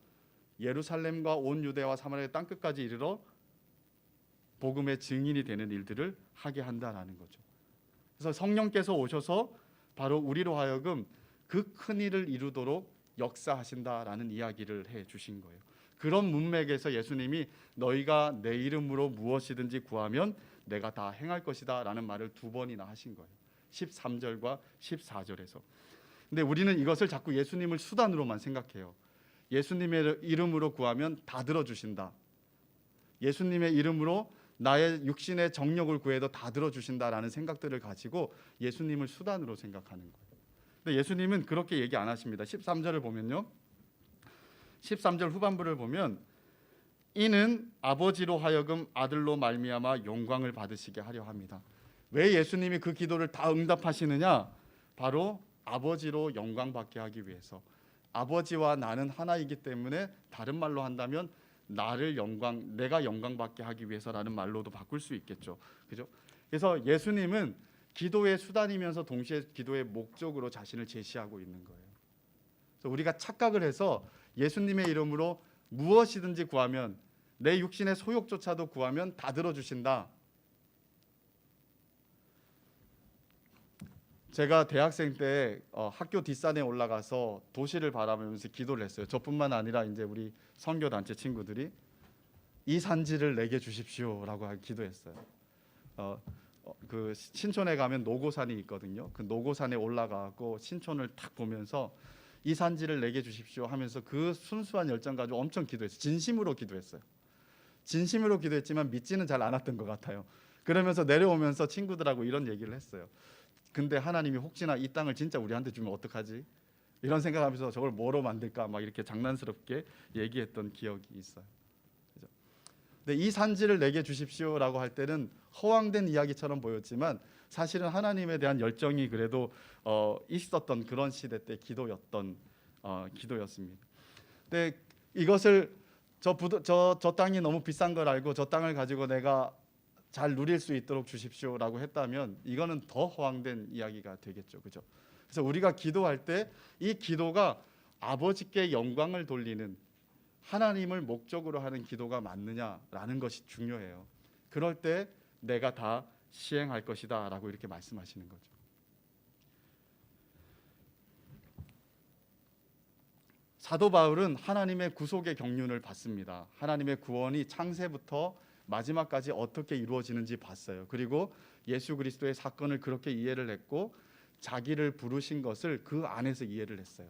예루살렘과 온 유대와 사마리아 땅 끝까지 이르러 복음의 증인이 되는 일들을 하게 한다라는 거죠. 그래서 성령께서 오셔서 바로 우리로 하여금 그 큰 일을 이루도록 역사하신다라는 이야기를 해 주신 거예요. 그런 문맥에서 예수님이 너희가 내 이름으로 무엇이든지 구하면 내가 다 행할 것이다 라는 말을 2번이나 하신 거예요. 13절과 14절에서. 근데 우리는 이것을 자꾸 예수님을 수단으로만 생각해요. 예수님의 이름으로 구하면 다 들어주신다. 예수님의 이름으로 나의 육신의 정욕을 구해도 다 들어주신다라는 생각들을 가지고 예수님을 수단으로 생각하는 거예요. 근데 예수님은 그렇게 얘기 안 하십니다. 13절을 보면요. 13절 후반부를 보면 이는 아버지로 하여금 아들로 말미암아 영광을 받으시게 하려 합니다. 왜 예수님이 그 기도를 다 응답하시느냐? 바로 아버지로 영광 받게 하기 위해서. 아버지와 나는 하나이기 때문에 다른 말로 한다면 내가 영광 받게 하기 위해서라는 말로도 바꿀 수 있겠죠. 그죠? 그래서 예수님은 기도의 수단이면서 동시에 기도의 목적으로 자신을 제시하고 있는 거예요. 그래서 우리가 착각을 해서 예수님의 이름으로 무엇이든지 구하면 내 육신의 소욕조차도 구하면 다 들어주신다. 제가 대학생 때 학교 뒷산에 올라가서 도시를 바라보면서 기도를 했어요. 저뿐만 아니라 이제 우리 선교 단체 친구들이 이 산지를 내게 주십시오라고 기도했어요. 그 신촌에 가면 노고산이 있거든요. 그 노고산에 올라가고 신촌을 탁 보면서 이 산지를 내게 주십시오 하면서 그 순수한 열정 가지고 엄청 기도했어요. 진심으로 기도했어요. 진심으로 기도했지만 믿지는 잘 않았던 것 같아요. 그러면서 내려오면서 친구들하고 이런 얘기를 했어요. 근데 하나님이 혹시나 이 땅을 진짜 우리한테 주면 어떡하지? 이런 생각하면서 저걸 뭐로 만들까 막 이렇게 장난스럽게 얘기했던 기억이 있어요. 그죠? 근데 이 산지를 내게 주십시오라고 할 때는 허황된 이야기처럼 보였지만 사실은 하나님에 대한 열정이 그래도 있었던 그런 시대 때 기도였습니다. 근데 이것을 저 땅이 너무 비싼 걸 알고 저 땅을 가지고 내가 잘 누릴 수 있도록 주십시오라고 했다면 이거는 더 허황된 이야기가 되겠죠. 그죠? 그래서 우리가 기도할 때 이 기도가 아버지께 영광을 돌리는 하나님을 목적으로 하는 기도가 맞느냐라는 것이 중요해요. 그럴 때 내가 다 시행할 것이다 라고 이렇게 말씀하시는 거죠. 사도 바울은 하나님의 구속의 경륜을 봤습니다. 하나님의 구원이 창세부터 마지막까지 어떻게 이루어지는지 봤어요. 그리고 예수 그리스도의 사건을 그렇게 이해를 했고 자기를 부르신 것을 그 안에서 이해를 했어요.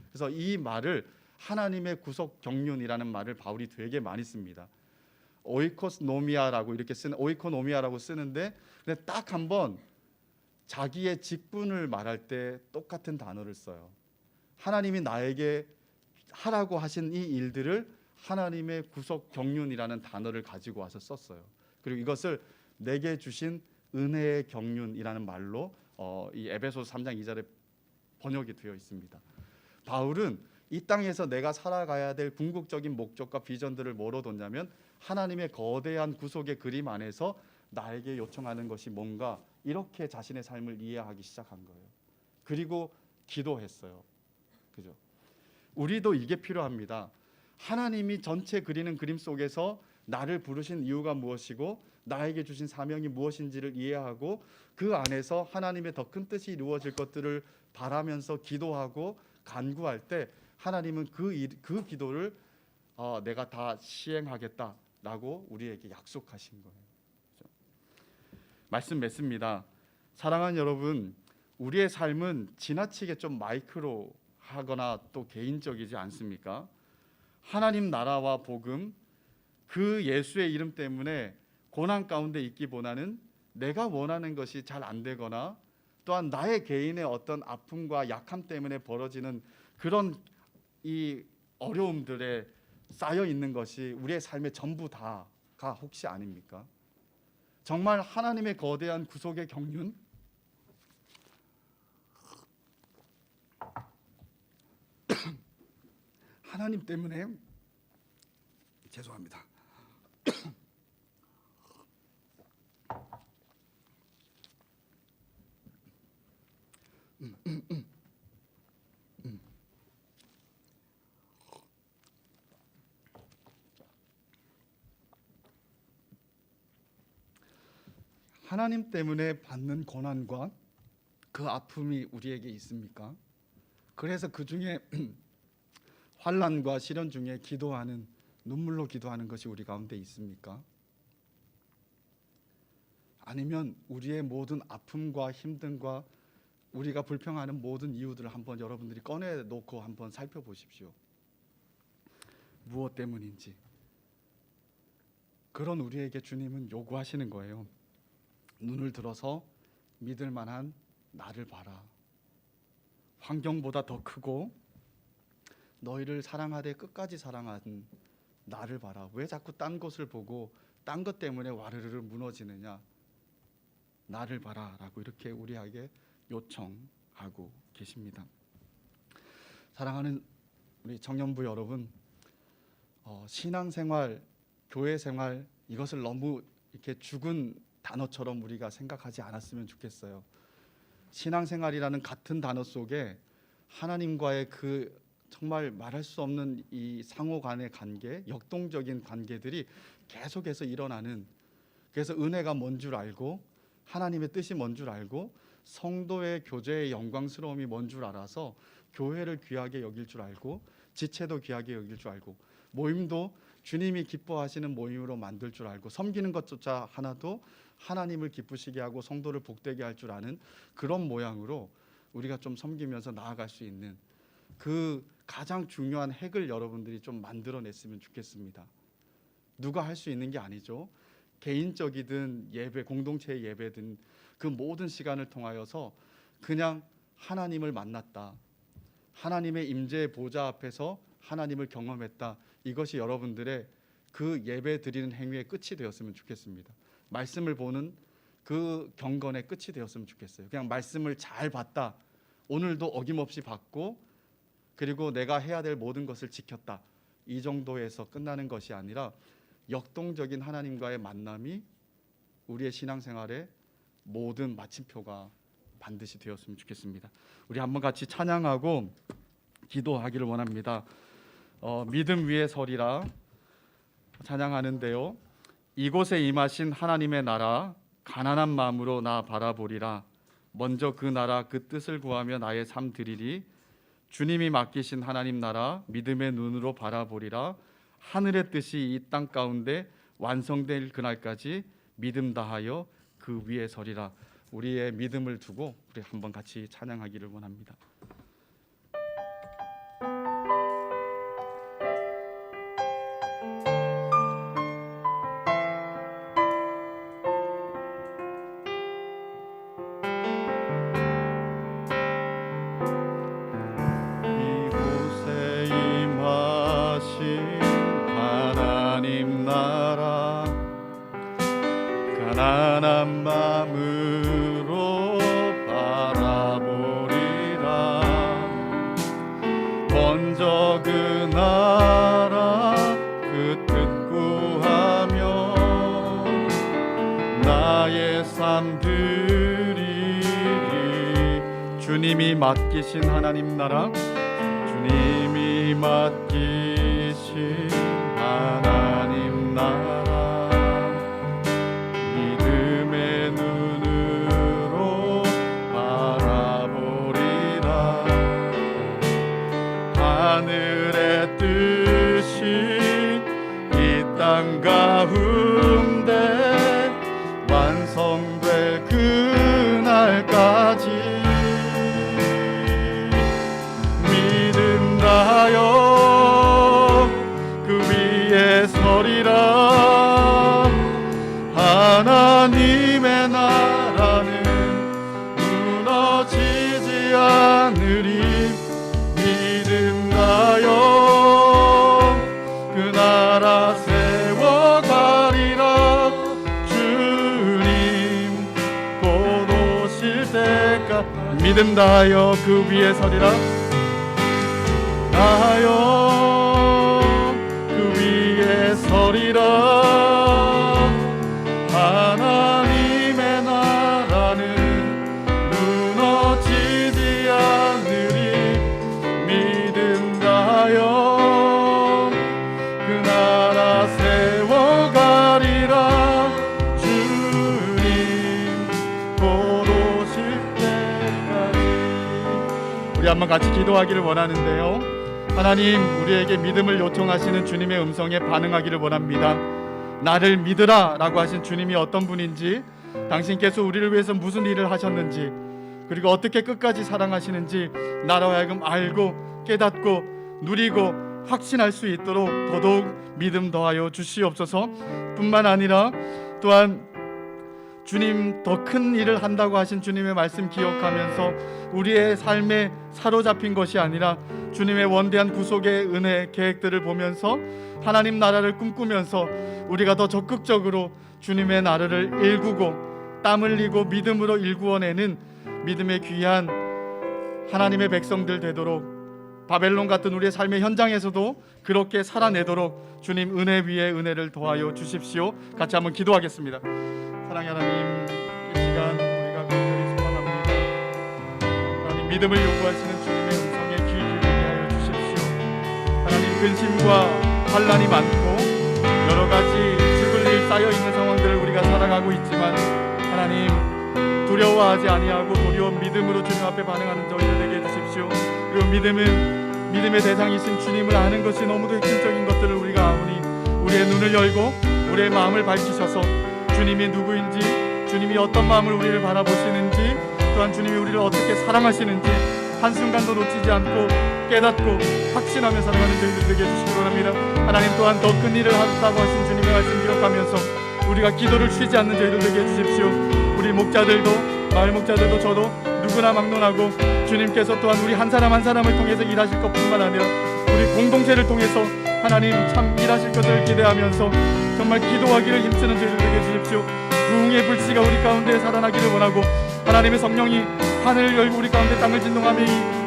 그래서 이 말을 하나님의 구속 경륜이라는 말을 바울이 되게 많이 씁니다. 오이코노미아라고 이렇게 쓰는 오이코노미아라고 쓰는데 딱 한 번 자기의 직분을 말할 때 똑같은 단어를 써요. 하나님이 나에게 하라고 하신 이 일들을 하나님의 구속 경륜이라는 단어를 가지고 와서 썼어요. 그리고 이것을 내게 주신 은혜의 경륜이라는 말로 이 에베소서 3장 2절에 번역이 되어 있습니다. 바울은 이 땅에서 내가 살아가야 될 궁극적인 목적과 비전들을 뭐로 뒀냐면 하나님의 거대한 구속의 그림 안에서 나에게 요청하는 것이 뭔가 이렇게 자신의 삶을 이해하기 시작한 거예요. 그리고 기도했어요. 그죠? 우리도 이게 필요합니다. 하나님이 전체 그리는 그림 속에서 나를 부르신 이유가 무엇이고 나에게 주신 사명이 무엇인지를 이해하고 그 안에서 하나님의 더 큰 뜻이 이루어질 것들을 바라면서 기도하고 간구할 때 하나님은 그 기도를 내가 다 시행하겠다라고 우리에게 약속하신 거예요. 말씀 맺습니다. 사랑하는 여러분, 우리의 삶은 지나치게 좀 마이크로하거나 또 개인적이지 않습니까? 하나님 나라와 복음, 그 예수의 이름 때문에 고난 가운데 있기보다는 내가 원하는 것이 잘 안 되거나 또한 나의 개인의 어떤 아픔과 약함 때문에 벌어지는 그런 이 어려움들에 쌓여 있는 것이 우리의 삶의 전부 다가 혹시 아닙니까? 정말 하나님의 거대한 구속의 경륜, 하나님 때문에 죄송합니다. 하나님 때문에 받는 고난과 그 아픔이 우리에게 있습니까? 그래서 그 중에 환난과 시련 중에 기도하는 눈물로 기도하는 것이 우리 가운데 있습니까? 아니면 우리의 모든 아픔과 힘듦과 우리가 불평하는 모든 이유들을 한번 여러분들이 꺼내놓고 한번 살펴보십시오. 무엇 때문인지. 그런 우리에게 주님은 요구하시는 거예요. 눈을 들어서 믿을 만한 나를 봐라. 환경보다 더 크고 너희를 사랑하되 끝까지 사랑한 나를 봐라. 왜 자꾸 딴 것을 보고 딴 것 때문에 와르르 무너지느냐. 나를 봐라 라고 이렇게 우리에게 요청하고 계십니다. 사랑하는 우리 청년부 여러분, 신앙생활, 교회생활 이것을 너무 이렇게 죽은 단어처럼 우리가 생각하지 않았으면 좋겠어요. 신앙생활이라는 같은 단어 속에 하나님과의 그 정말 말할 수 없는 이 상호 간의 관계, 역동적인 관계들이 계속해서 일어나는, 그래서 은혜가 뭔 줄 알고 하나님의 뜻이 뭔 줄 알고 성도의 교제의 영광스러움이 뭔 줄 알아서 교회를 귀하게 여길 줄 알고 지체도 귀하게 여길 줄 알고 모임도 주님이 기뻐하시는 모임으로 만들 줄 알고 섬기는 것조차 하나도 하나님을 기쁘시게 하고 성도를 복되게 할 줄 아는 그런 모양으로 우리가 좀 섬기면서 나아갈 수 있는 그 가장 중요한 핵을 여러분들이 좀 만들어냈으면 좋겠습니다. 누가 할 수 있는 게 아니죠. 개인적이든 예배, 공동체 예배든 그 모든 시간을 통하여서 그냥 하나님을 만났다, 하나님의 임재의 보좌 앞에서 하나님을 경험했다, 이것이 여러분들의 그 예배 드리는 행위의 끝이 되었으면 좋겠습니다. 말씀을 보는 그 경건의 끝이 되었으면 좋겠어요. 그냥 말씀을 잘 봤다, 오늘도 어김없이 봤고 그리고 내가 해야 될 모든 것을 지켰다, 이 정도에서 끝나는 것이 아니라 역동적인 하나님과의 만남이 우리의 신앙생활의 모든 마침표가 반드시 되었으면 좋겠습니다. 우리 한번 같이 찬양하고 기도하기를 원합니다. 믿음 위에 서리라 찬양하는데요, 이곳에 임하신 하나님의 나라 가난한 마음으로 나 바라보리라. 먼저 그 나라 그 뜻을 구하며 나의 삶 드리리. 주님이 맡기신 하나님 나라 믿음의 눈으로 바라보리라. 하늘의 뜻이 이 땅 가운데 완성될 그날까지 믿음 다하여 그 위에 서리라. 우리의 믿음을 두고 우리 한번 같이 찬양하기를 원합니다. 이곳에 임하신 하나님 나라 가난한 마음으로 바라보리라. 먼저 그 나라 그 뜻 구하며 나의 삶 드리리. 주님이 맡기신 하나님 나라, 주님이 맡기신 하나님 나라 믿음의 눈으로 바라보리라. 하늘의 뜻이 이 땅 가운데 완성될 그날까지 믿음 다하여 그 위에 서리라. 하나님의 나라는 무너지지 않으리. 믿음 다하여 그 나라 세워가리라. 주님 곧 오실 때까지 믿음 다하여 그 위에 서리라. 다하여 그 위에 서리라. 하나님의 나라는 무너지지 않으리. 믿음 다하여 그 나라 세워가리라. 주님 곧 오실 때까지. 우리 한번 같이 기도하기를 원하는데요, 하나님, 우리에게 믿음을 요청하시는 주님의 음성에 반응하기를 원합니다. 나를 믿으라 라고 하신 주님이 어떤 분인지, 당신께서 우리를 위해서 무슨 일을 하셨는지, 그리고 어떻게 끝까지 사랑하시는지 나로 하여금 알고 깨닫고 누리고 확신할 수 있도록 더더욱 믿음 더하여 주시옵소서. 뿐만 아니라 또한 주님 더 큰 일을 한다고 하신 주님의 말씀 기억하면서 우리의 삶에 사로잡힌 것이 아니라 주님의 원대한 구속의 은혜 계획들을 보면서 하나님 나라를 꿈꾸면서 우리가 더 적극적으로 주님의 나라를 일구고 땀 흘리고 믿음으로 일구어내는 믿음의 귀한 하나님의 백성들 되도록, 바벨론 같은 우리의 삶의 현장에서도 그렇게 살아내도록 주님 은혜 위에 은혜를 더하여 주십시오. 같이 한번 기도하겠습니다. 사랑의 하나님, 이 시간 우리가 간절히 소망합니다. 하나님, 믿음을 요구하시는 주님의 음성에 귀 기울이게 하여 주십시오. 하나님, 근심과 환난이 많고 여러 가지 죽을 일 쌓여 있는 상황들을 우리가 살아가고 있지만 하나님, 두려워하지 아니하고 도리어 믿음으로 주님 앞에 반응하는 저희들 되게 해주십시오. 그리고 믿음은 믿음의 대상이신 주님을 아는 것이 너무도 핵심적인 것들을 우리가 아오니 우리의 눈을 열고 우리의 마음을 밝히셔서 주님이 누구인지, 주님이 어떤 마음을 우리를 바라보시는지, 또한 주님이 우리를 어떻게 사랑하시는지 한순간도 놓치지 않고 깨닫고 확신하며 살아가는 저희들 되게 해주시기 바랍니다. 하나님 또한 더 큰 일을 하셨다고 하신 주님의 말씀 기억하면서 우리가 기도를 쉬지 않는 저희들 되게 해주십시오. 우리 목자들도, 마을 목자들도, 저도 누구나 막론하고 주님께서 또한 우리 한 사람 한 사람을 통해서 일하실 것뿐만 아니라 우리 공동체를 통해서 하나님 참 일하실 것을 기대하면서 정말 기도하기를 힘쓰는 저희들 되게 해주십시오. 부흥의 불씨가 우리 가운데 살아나기를 원하고 하나님의 성령이 하늘을 열고 우리 가운데 땅을 진동하며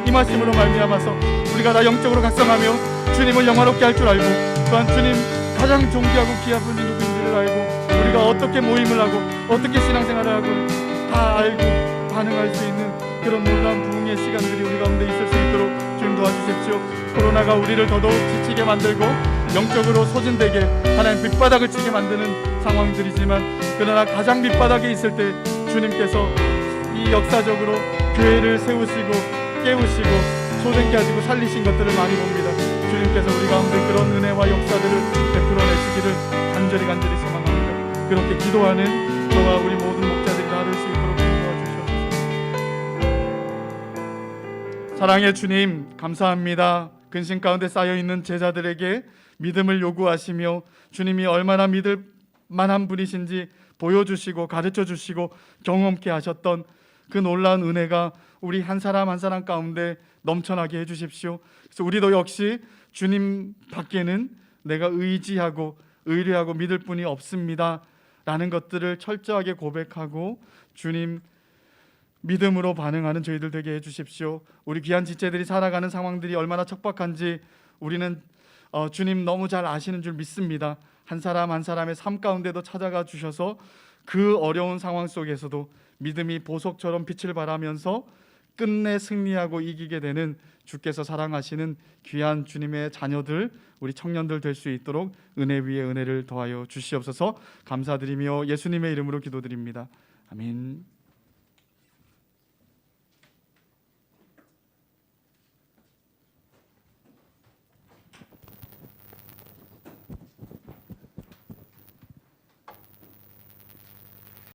임하심으로 말미암아서 우리가 다 영적으로 각성하며 주님을 영화롭게 할 줄 알고 또한 주님 가장 존귀하고 귀한 분이 누구인지를 알고 우리가 어떻게 모임을 하고 어떻게 신앙생활을 하고 다 알고 반응할 수 있는 그런 놀라운 부흥의 시간들이 우리 가운데 있을 수 있도록 주님 도와주십시오. 코로나가 우리를 더더욱 지치게 만들고 영적으로 소진되게 하나님 밑바닥을 치게 만드는 상황들이지만 그러나 가장 밑바닥에 있을 때 주님께서 이 역사적으로 교회를 세우시고 깨우시고 소생케 하시고 살리신 것들을 많이 봅니다. 주님께서 우리 가운데 그런 은혜와 역사들을 베풀어내시기를 간절히 소망합니다. 그렇게 기도하는 저와 우리 모든 목자들이 다 될 수 있도록 도와주시옵소서. 사랑의 주님 감사합니다. 근심 가운데 쌓여있는 제자들에게 믿음을 요구하시며 주님이 얼마나 믿을 만한 분이신지 보여주시고 가르쳐주시고 경험케 하셨던 그 놀라운 은혜가 우리 한 사람 한 사람 가운데 넘쳐나게 해주십시오. 그래서 우리도 역시 주님 밖에는 내가 의지하고 의뢰하고 믿을 분이 없습니다 라는 것들을 철저하게 고백하고 주님 믿음으로 반응하는 저희들 되게 해주십시오. 우리 귀한 지체들이 살아가는 상황들이 얼마나 척박한지 우리는 주님 너무 잘 아시는 줄 믿습니다. 한 사람 한 사람의 삶 가운데도 찾아가 주셔서 그 어려운 상황 속에서도 믿음이 보석처럼 빛을 발하면서 끝내 승리하고 이기게 되는 주께서 사랑하시는 귀한 주님의 자녀들, 우리 청년들 될 수 있도록 은혜 위에 은혜를 더하여 주시옵소서. 감사드리며 예수님의 이름으로 기도드립니다. 아멘.